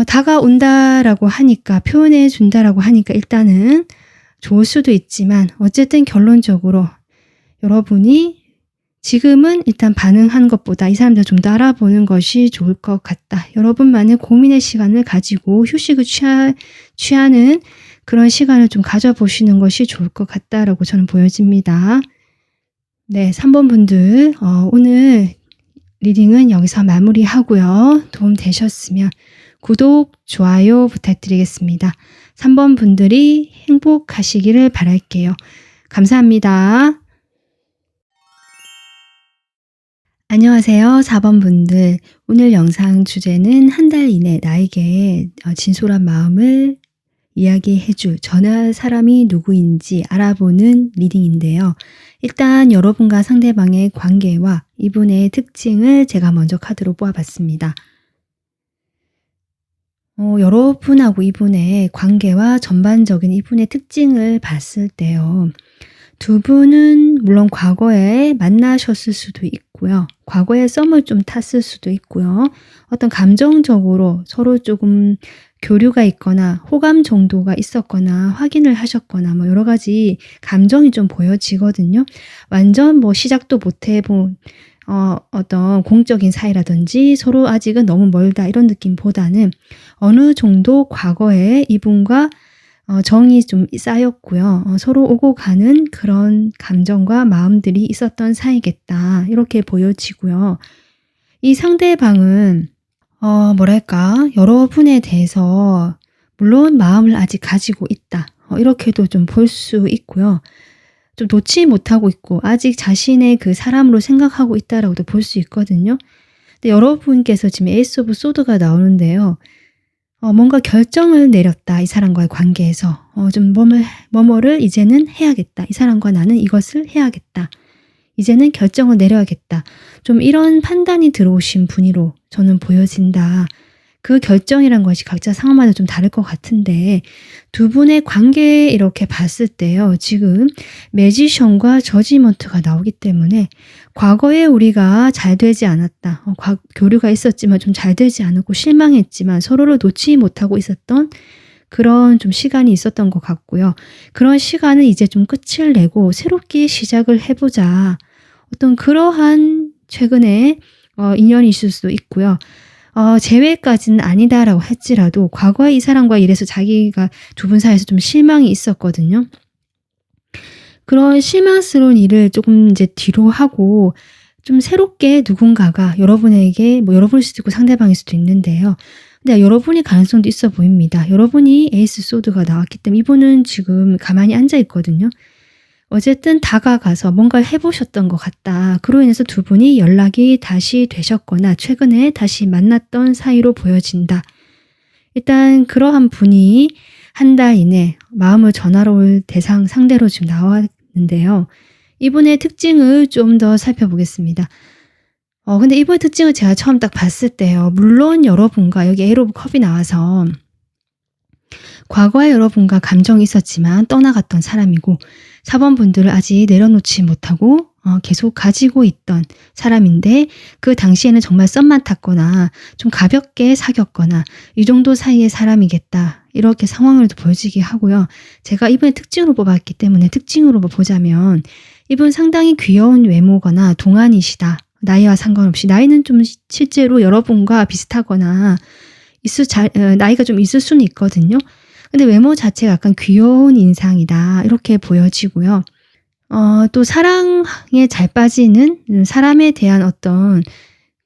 [SPEAKER 1] 다가온다라고 하니까, 표현해 준다라고 하니까 일단은 좋을 수도 있지만 어쨌든 결론적으로 여러분이 지금은 일단 반응한 것보다 이 사람들 좀 더 알아보는 것이 좋을 것 같다. 여러분만의 고민의 시간을 가지고 휴식을 취하는 그런 시간을 좀 가져보시는 것이 좋을 것 같다라고 저는 보여집니다. 네, 3번 분들 오늘 리딩은 여기서 마무리하고요. 도움 되셨으면 구독, 좋아요 부탁드리겠습니다. 3번 분들이 행복하시기를 바랄게요. 감사합니다. 안녕하세요. 4번 분들. 오늘 영상 주제는 한 달 이내 나에게 진솔한 마음을 이야기해줄 전할 사람이 누구인지 알아보는 리딩인데요. 일단 여러분과 상대방의 관계와 이분의 특징을 제가 먼저 카드로 뽑아봤습니다. 여러분하고 이분의 관계와 전반적인 이분의 특징을 봤을 때요. 두 분은 물론 과거에 만나셨을 수도 있고요. 과거에 썸을 좀 탔을 수도 있고요. 어떤 감정적으로 서로 조금 교류가 있거나 호감 정도가 있었거나 확인을 하셨거나 뭐 여러 가지 감정이 좀 보여지거든요. 완전 뭐 시작도 못 해본 어떤 공적인 사이라든지 서로 아직은 너무 멀다 이런 느낌보다는 어느 정도 과거에 이분과 정이 좀 쌓였고요. 서로 오고 가는 그런 감정과 마음들이 있었던 사이겠다 이렇게 보여지고요. 이 상대방은 뭐랄까 여러분에 대해서 물론 마음을 아직 가지고 있다 이렇게도 좀 볼 수 있고요. 좀 놓지 못하고 있고 아직 자신의 그 사람으로 생각하고 있다라고도 볼 수 있거든요. 근데 여러분께서 지금 에이스 오브 소드가 나오는데요. 뭔가 결정을 내렸다. 이 사람과의 관계에서 좀 뭐뭐를 이제는 해야겠다. 이 사람과 나는 이것을 해야겠다. 이제는 결정을 내려야겠다. 좀 이런 판단이 들어오신 분으로 저는 보여진다. 그 결정이란 것이 각자 상황마다 좀 다를 것 같은데 두 분의 관계 이렇게 봤을 때요. 지금 매지션과 저지먼트가 나오기 때문에 과거에 우리가 잘 되지 않았다. 교류가 있었지만 좀 잘 되지 않았고 실망했지만 서로를 놓지 못하고 있었던 그런 좀 시간이 있었던 것 같고요. 그런 시간은 이제 좀 끝을 내고 새롭게 시작을 해보자. 어떤 그러한 최근에 인연이 있을 수도 있고요. 재회까지는 아니다라고 할지라도 과거에 이 사람과 이래서 자기가 두 분 사이에서 좀 실망이 있었거든요. 그런 실망스러운 일을 조금 이제 뒤로 하고 좀 새롭게 누군가가 여러분에게 뭐 여러분일 수도 있고 상대방일 수도 있는데요. 근데 여러분이 가능성도 있어 보입니다. 여러분이 에이스 소드가 나왔기 때문에 이분은 지금 가만히 앉아 있거든요. 어쨌든 다가가서 뭔가를 해보셨던 것 같다. 그로 인해서 두 분이 연락이 다시 되셨거나 최근에 다시 만났던 사이로 보여진다. 일단 그러한 분이 한 달 이내 마음을 전하러 올 대상 상대로 지금 나왔는데요. 이분의 특징을 좀 더 살펴보겠습니다. 근데 이분의 특징을 제가 처음 딱 봤을 때요. 물론 여러분과 여기 에이트 오브 컵이 나와서 과거에 여러분과 감정이 있었지만 떠나갔던 사람이고 4번 분들을 아직 내려놓지 못하고 계속 가지고 있던 사람인데 그 당시에는 정말 썸만 탔거나 좀 가볍게 사귀었거나 이 정도 사이의 사람이겠다. 이렇게 상황을 보여지게 하고요. 제가 이분의 특징으로 뽑았기 때문에 특징으로 보자면 이분 상당히 귀여운 외모거나 동안이시다. 나이와 상관없이 나이는 좀 실제로 여러분과 비슷하거나 나이가 좀 있을 수는 있거든요. 근데 외모 자체가 약간 귀여운 인상이다. 이렇게 보여지고요. 또 사랑에 잘 빠지는 사람에 대한 어떤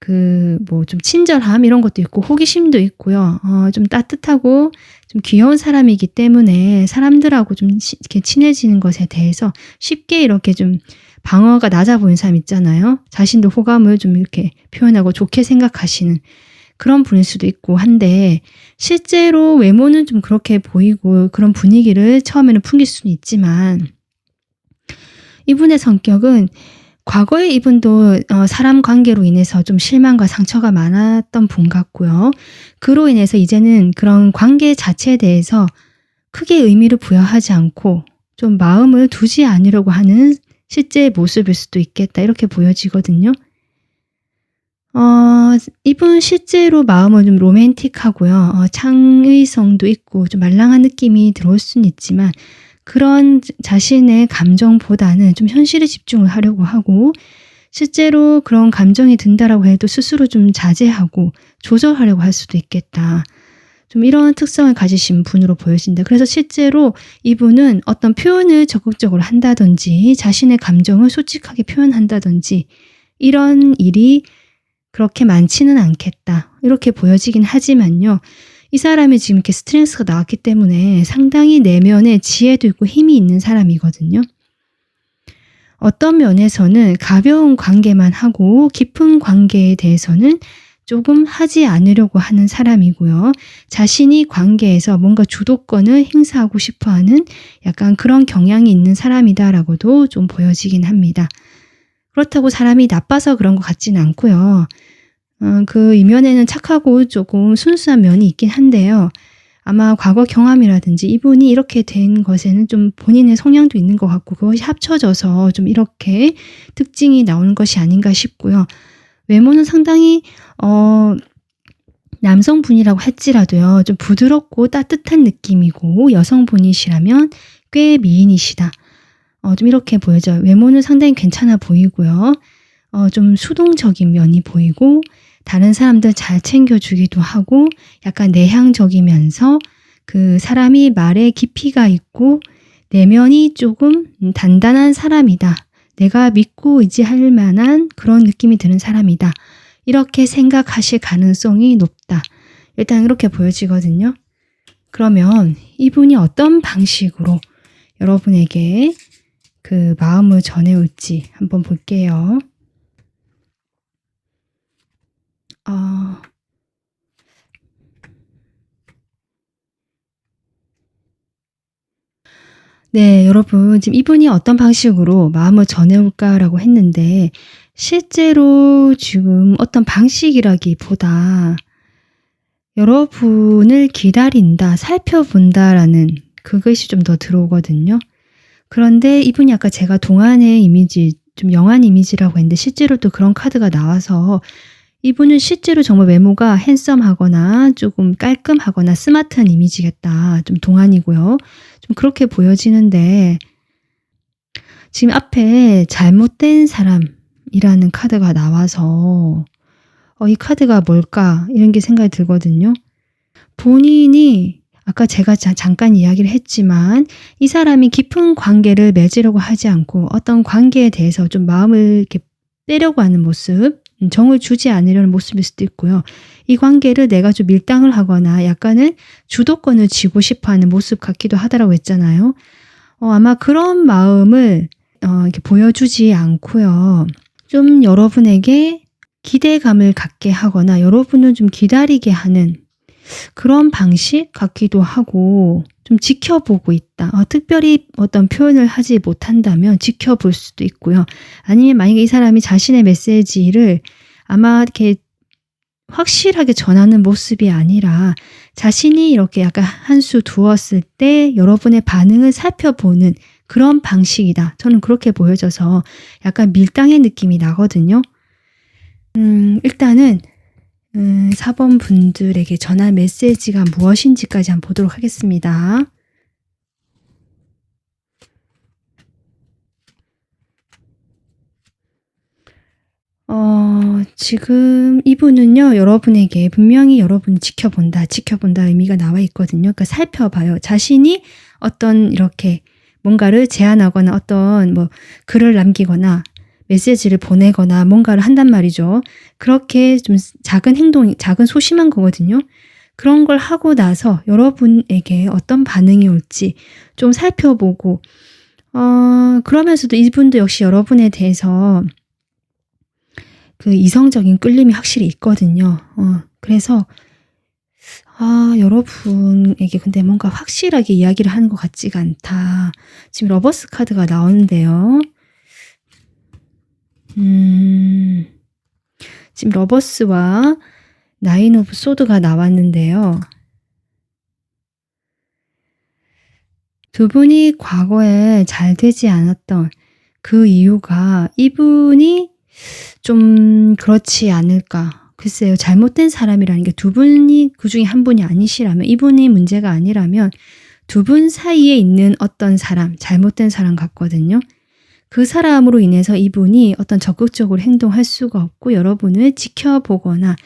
[SPEAKER 1] 좀 친절함 이런 것도 있고 호기심도 있고요. 좀 따뜻하고 좀 귀여운 사람이기 때문에 사람들하고 좀 이렇게 친해지는 것에 대해서 쉽게 이렇게 좀 방어가 낮아 보이는 사람 있잖아요. 자신도 호감을 좀 이렇게 표현하고 좋게 생각하시는 그런 분일 수도 있고 한데 실제로 외모는 좀 그렇게 보이고 그런 분위기를 처음에는 풍길 수는 있지만 이분의 성격은 과거에 이분도 사람 관계로 인해서 좀 실망과 상처가 많았던 분 같고요. 그로 인해서 이제는 그런 관계 자체에 대해서 크게 의미를 부여하지 않고 좀 마음을 두지 않으려고 하는 실제 모습일 수도 있겠다. 이렇게 보여지거든요. 이분 실제로 마음은 좀 로맨틱하고요. 창의성도 있고 좀 말랑한 느낌이 들어올 수는 있지만 그런 자신의 감정보다는 좀 현실에 집중을 하려고 하고 실제로 그런 감정이 든다라고 해도 스스로 좀 자제하고 조절하려고 할 수도 있겠다. 좀 이런 특성을 가지신 분으로 보여진다. 그래서 실제로 이분은 어떤 표현을 적극적으로 한다든지 자신의 감정을 솔직하게 표현한다든지 이런 일이 그렇게 많지는 않겠다. 이렇게 보여지긴 하지만요. 이 사람이 지금 이렇게 스트렝스가 나왔기 때문에 상당히 내면에 지혜도 있고 힘이 있는 사람이거든요. 어떤 면에서는 가벼운 관계만 하고 깊은 관계에 대해서는 조금 하지 않으려고 하는 사람이고요. 자신이 관계에서 뭔가 주도권을 행사하고 싶어하는 약간 그런 경향이 있는 사람이다라고도 좀 보여지긴 합니다. 그렇다고 사람이 나빠서 그런 것 같지는 않고요. 그 이면에는 착하고 조금 순수한 면이 있긴 한데요. 아마 과거 경험이라든지 이분이 이렇게 된 것에는 좀 본인의 성향도 있는 것 같고 그것이 합쳐져서 좀 이렇게 특징이 나오는 것이 아닌가 싶고요. 외모는 상당히 남성분이라고 할지라도요. 좀 부드럽고 따뜻한 느낌이고 여성분이시라면 꽤 미인이시다. 좀 이렇게 보여져요. 외모는 상당히 괜찮아 보이고요. 좀 수동적인 면이 보이고 다른 사람들 잘 챙겨주기도 하고 약간 내향적이면서 그 사람이 말에 깊이가 있고 내면이 조금 단단한 사람이다. 내가 믿고 의지할 만한 그런 느낌이 드는 사람이다. 이렇게 생각하실 가능성이 높다. 일단 이렇게 보여지거든요. 그러면 이분이 어떤 방식으로 여러분에게 그 마음을 전해올지 한번 볼게요. 네, 여러분 지금 이분이 어떤 방식으로 마음을 전해올까라고 했는데 실제로 지금 어떤 방식이라기보다 여러분을 기다린다, 살펴본다라는 그것이 좀 더 들어오거든요. 그런데 이분이 아까 제가 동안의 이미지, 좀 영한 이미지라고 했는데 실제로 또 그런 카드가 나와서 이분은 실제로 정말 외모가 핸섬하거나 조금 깔끔하거나 스마트한 이미지겠다. 좀 동안이고요. 좀 그렇게 보여지는데 지금 앞에 잘못된 사람이라는 카드가 나와서 이 카드가 뭘까? 이런 게 생각이 들거든요. 본인이 아까 제가 잠깐 이야기를 했지만 이 사람이 깊은 관계를 맺으려고 하지 않고 어떤 관계에 대해서 좀 마음을 이렇게 빼려고 하는 모습, 정을 주지 않으려는 모습일 수도 있고요. 이 관계를 내가 좀 밀당을 하거나 약간은 주도권을 쥐고 싶어하는 모습 같기도 하다라고 했잖아요. 아마 그런 마음을 이렇게 보여주지 않고요. 좀 여러분에게 기대감을 갖게 하거나 여러분을 좀 기다리게 하는 그런 방식 같기도 하고 좀 지켜보고 있다. 특별히 어떤 표현을 하지 못한다면 지켜볼 수도 있고요. 아니면 만약에 이 사람이 자신의 메시지를 아마 이렇게 확실하게 전하는 모습이 아니라 자신이 이렇게 약간 한 수 두었을 때 여러분의 반응을 살펴보는 그런 방식이다. 저는 그렇게 보여져서 약간 밀당의 느낌이 나거든요. 일단은 4번 분들에게 전할 메시지가 무엇인지까지 한번 보도록 하겠습니다. 지금 이분은요, 여러분에게 분명히 여러분을 지켜본다 의미가 나와 있거든요. 그러니까 살펴봐요. 자신이 어떤 이렇게 뭔가를 제안하거나 어떤 뭐 글을 남기거나 메시지를 보내거나 뭔가를 한단 말이죠. 그렇게 좀 작은 행동, 작은 소심한 거거든요. 그런 걸 하고 나서 여러분에게 어떤 반응이 올지 좀 살펴보고, 그러면서도 이분도 역시 여러분에 대해서 그 이성적인 끌림이 확실히 있거든요. 그래서 여러분에게 근데 뭔가 확실하게 이야기를 하는 것 같지가 않다. 지금 러버스 카드가 나오는데요. 지금 러버스와 나인 오브 소드가 나왔는데요. 두 분이 과거에 잘 되지 않았던 그 이유가 이분이 좀 그렇지 않을까. 글쎄요. 잘못된 사람이라는 게 두 분이 그중에 한 분이 아니시라면, 이분이 문제가 아니라면 두 분 사이에 있는 어떤 사람, 잘못된 사람 같거든요. 그 사람으로 인해서 이분이 어떤 적극적으로 행동할 수가 없고 여러분을 지켜보거나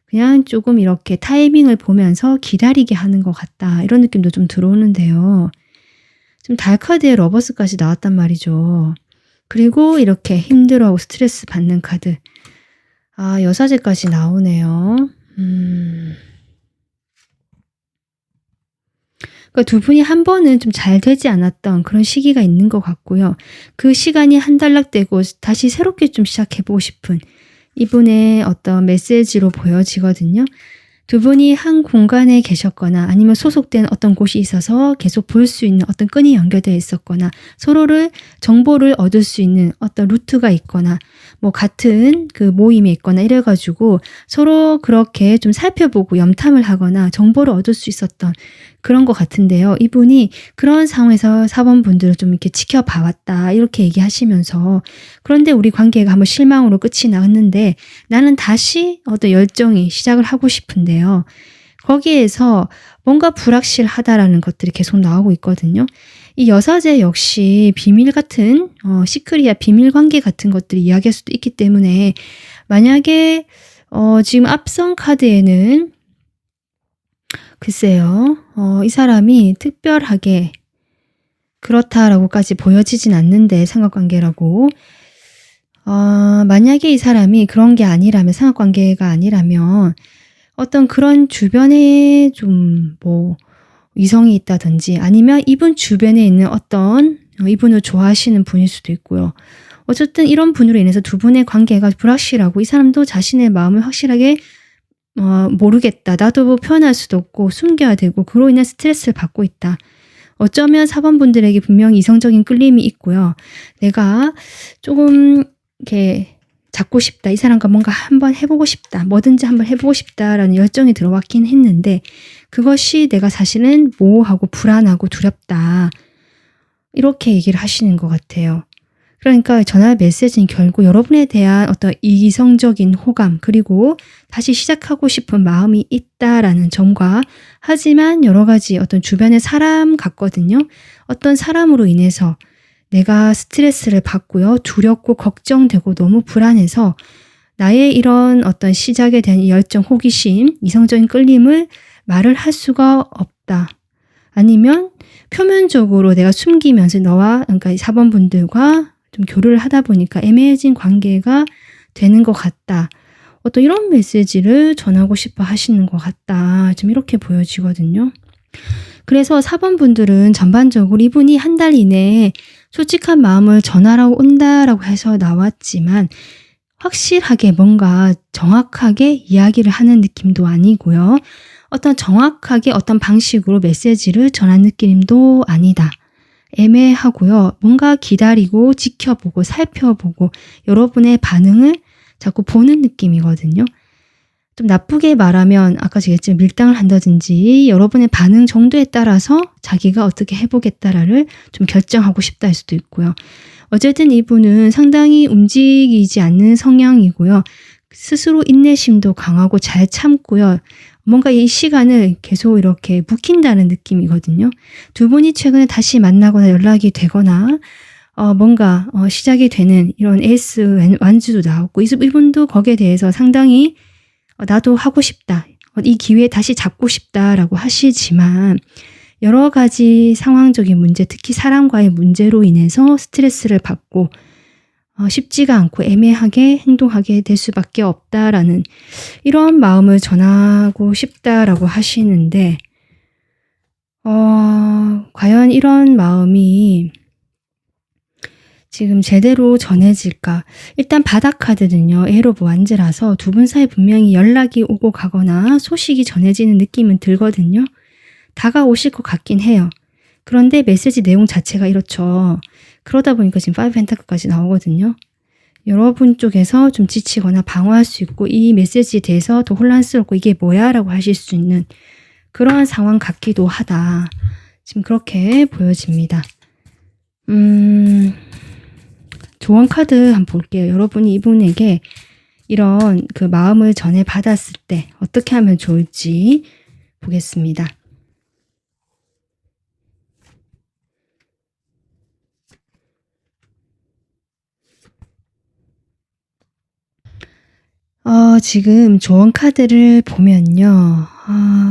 [SPEAKER 1] 그냥 조금 이렇게 타이밍을 보면서 기다리게 하는 것 같다. 이런 느낌도 좀 들어오는데요. 지금 달카드에 러버스까지 나왔단 말이죠. 그리고 이렇게 힘들어하고 스트레스 받는 카드. 여사제까지 나오네요. 그러니까 두 분이 한 번은 좀 잘 되지 않았던 그런 시기가 있는 것 같고요. 그 시간이 한단락되고 다시 새롭게 좀 시작해보고 싶은 이분의 어떤 메시지로 보여지거든요. 두 분이 한 공간에 계셨거나 아니면 소속된 어떤 곳이 있어서 계속 볼 수 있는 어떤 끈이 연결되어 있었거나 서로를 정보를 얻을 수 있는 어떤 루트가 있거나 뭐 같은 그 모임에 있거나 이래가지고 서로 그렇게 좀 살펴보고 염탐을 하거나 정보를 얻을 수 있었던 그런 것 같은데요. 이분이 그런 상황에서 4번 분들을 좀 이렇게 지켜봐왔다 이렇게 얘기하시면서 그런데 우리 관계가 한번 실망으로 끝이 났는데 나는 다시 어떤 열정이 시작을 하고 싶은데요. 거기에서 뭔가 불확실하다라는 것들이 계속 나오고 있거든요. 이 여사제 역시 비밀 같은 시크릿이야 비밀 관계 같은 것들이 이야기할 수도 있기 때문에 만약에 지금 앞선 카드에는 글쎄요. 이 사람이 특별하게 그렇다라고까지 보여지진 않는데 삼각관계라고 만약에 이 사람이 그런 게 아니라면 삼각관계가 아니라면 어떤 그런 주변에 좀 뭐 이성이 있다든지 아니면 이분 주변에 있는 어떤 이분을 좋아하시는 분일 수도 있고요. 어쨌든 이런 분으로 인해서 두 분의 관계가 불확실하고 이 사람도 자신의 마음을 확실하게 모르겠다. 나도 뭐 표현할 수도 없고 숨겨야 되고 그로 인해 스트레스를 받고 있다. 어쩌면 4번 분들에게 분명히 이성적인 끌림이 있고요. 내가 조금 이렇게 잡고 싶다. 이 사람과 뭔가 한번 해보고 싶다. 뭐든지 한번 해보고 싶다라는 열정이 들어왔긴 했는데 그것이 내가 사실은 모호하고 불안하고 두렵다. 이렇게 얘기를 하시는 것 같아요. 그러니까 전할 메시지는 결국 여러분에 대한 어떤 이성적인 호감 그리고 다시 시작하고 싶은 마음이 있다라는 점과 하지만 여러 가지 어떤 주변의 사람 같거든요. 어떤 사람으로 인해서 내가 스트레스를 받고요. 두렵고 걱정되고 너무 불안해서 나의 이런 어떤 시작에 대한 열정, 호기심, 이성적인 끌림을 말을 할 수가 없다. 아니면 표면적으로 내가 숨기면서 너와 그러니까 4번 분들과 좀 교류를 하다 보니까 애매해진 관계가 되는 것 같다. 어떤 이런 메시지를 전하고 싶어 하시는 것 같다. 좀 이렇게 보여지거든요. 그래서 4번 분들은 전반적으로 이분이 한 달 이내에 솔직한 마음을 전하러 온다라고 해서 나왔지만 확실하게 뭔가 정확하게 이야기를 하는 느낌도 아니고요. 어떤 정확하게 어떤 방식으로 메시지를 전한 느낌도 아니다. 애매하고요. 뭔가 기다리고 지켜보고 살펴보고 여러분의 반응을 자꾸 보는 느낌이거든요. 좀 나쁘게 말하면 아까 얘기했지만 밀당을 한다든지 여러분의 반응 정도에 따라서 자기가 어떻게 해보겠다를 좀 결정하고 싶다 할 수도 있고요. 어쨌든 이분은 상당히 움직이지 않는 성향이고요. 스스로 인내심도 강하고 잘 참고요. 뭔가 이 시간을 계속 이렇게 묵힌다는 느낌이거든요. 두 분이 최근에 다시 만나거나 연락이 되거나 뭔가 시작이 되는 이런 에이스 완주도 나왔고 이분도 거기에 대해서 상당히 나도 하고 싶다. 이 기회에 다시 잡고 싶다라고 하시지만 여러 가지 상황적인 문제, 특히 사람과의 문제로 인해서 스트레스를 받고 쉽지가 않고 애매하게 행동하게 될 수밖에 없다라는 이런 마음을 전하고 싶다라고 하시는데 과연 이런 마음이 지금 제대로 전해질까? 일단 바닥카드는요. 에러 오브 완즈라서 두 분 사이 분명히 연락이 오고 가거나 소식이 전해지는 느낌은 들거든요. 다가오실 것 같긴 해요. 그런데 메시지 내용 자체가 이렇죠. 그러다 보니까 지금 5 펜타클까지 나오거든요. 여러분 쪽에서 좀 지치거나 방어할 수 있고 이 메시지에 대해서 더 혼란스럽고 이게 뭐야? 라고 하실 수 있는 그러한 상황 같기도 하다. 지금 그렇게 보여집니다. 조언 카드 한번 볼게요. 여러분이 이분에게 이런 그 마음을 전해 받았을 때 어떻게 하면 좋을지 보겠습니다. 지금 조언 카드를 보면요.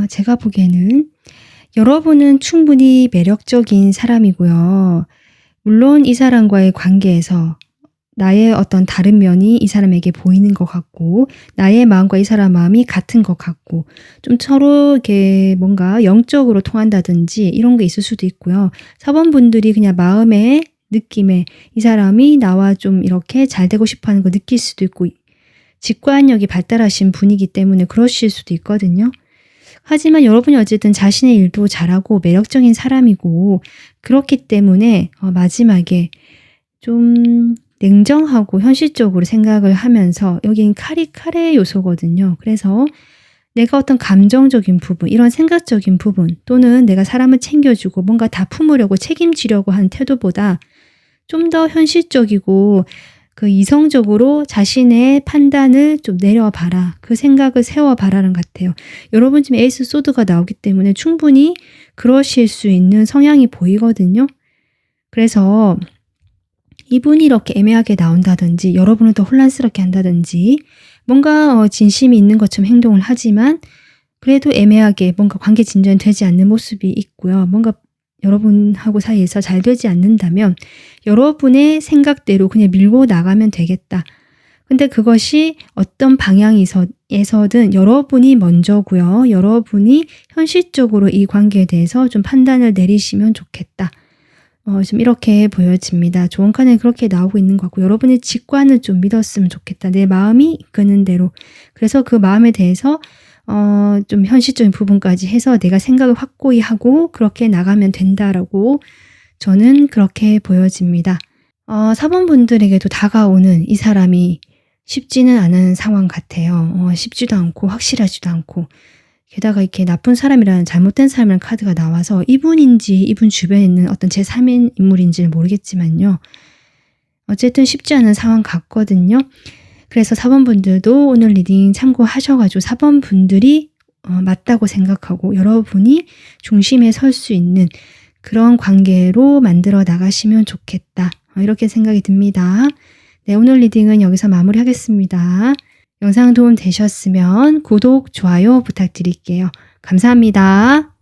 [SPEAKER 1] 제가 보기에는 여러분은 충분히 매력적인 사람이고요. 물론 이 사람과의 관계에서 나의 어떤 다른 면이 이 사람에게 보이는 것 같고 나의 마음과 이 사람 마음이 같은 것 같고 좀 서로 이렇게 뭔가 영적으로 통한다든지 이런 게 있을 수도 있고요. 4번 분들이 그냥 마음의 느낌에 이 사람이 나와 좀 이렇게 잘 되고 싶어 하는 거 느낄 수도 있고 직관력이 발달하신 분이기 때문에 그러실 수도 있거든요. 하지만 여러분이 어쨌든 자신의 일도 잘하고 매력적인 사람이고 그렇기 때문에 마지막에 좀 냉정하고 현실적으로 생각을 하면서 여긴 칼의 요소거든요. 그래서 내가 어떤 감정적인 부분, 이런 생각적인 부분 또는 내가 사람을 챙겨주고 뭔가 다 품으려고 책임지려고 하는 태도보다 좀 더 현실적이고 그 이성적으로 자신의 판단을 좀 내려봐라. 그 생각을 세워봐라는 것 같아요. 여러분 지금 에이스 소드가 나오기 때문에 충분히 그러실 수 있는 성향이 보이거든요. 그래서 이분이 이렇게 애매하게 나온다든지 여러분을 더 혼란스럽게 한다든지 뭔가 진심이 있는 것처럼 행동을 하지만 그래도 애매하게 뭔가 관계 진전이 되지 않는 모습이 있고요. 뭔가 여러분하고 사이에서 잘 되지 않는다면 여러분의 생각대로 그냥 밀고 나가면 되겠다. 근데 그것이 어떤 방향에서든 여러분이 먼저고요. 여러분이 현실적으로 이 관계에 대해서 좀 판단을 내리시면 좋겠다. 좀 이렇게 보여집니다. 조언 카드는 그렇게 나오고 있는 것 같고 여러분의 직관을 좀 믿었으면 좋겠다. 내 마음이 이끄는 대로. 그래서 그 마음에 대해서 좀 현실적인 부분까지 해서 내가 생각을 확고히 하고 그렇게 나가면 된다라고 저는 그렇게 보여집니다. 4번 분들에게도 다가오는 이 사람이 쉽지는 않은 상황 같아요. 쉽지도 않고 확실하지도 않고 게다가 이렇게 나쁜 사람이라는 잘못된 사람이라는 카드가 나와서 이분인지 이분 주변에 있는 어떤 제3인 인물인지는 모르겠지만요. 어쨌든 쉽지 않은 상황 같거든요. 그래서 4번 분들도 오늘 리딩 참고하셔가지고 4번 분들이 맞다고 생각하고 여러분이 중심에 설 수 있는 그런 관계로 만들어 나가시면 좋겠다. 이렇게 생각이 듭니다. 네, 오늘 리딩은 여기서 마무리하겠습니다. 영상 도움 되셨으면 구독, 좋아요 부탁드릴게요. 감사합니다.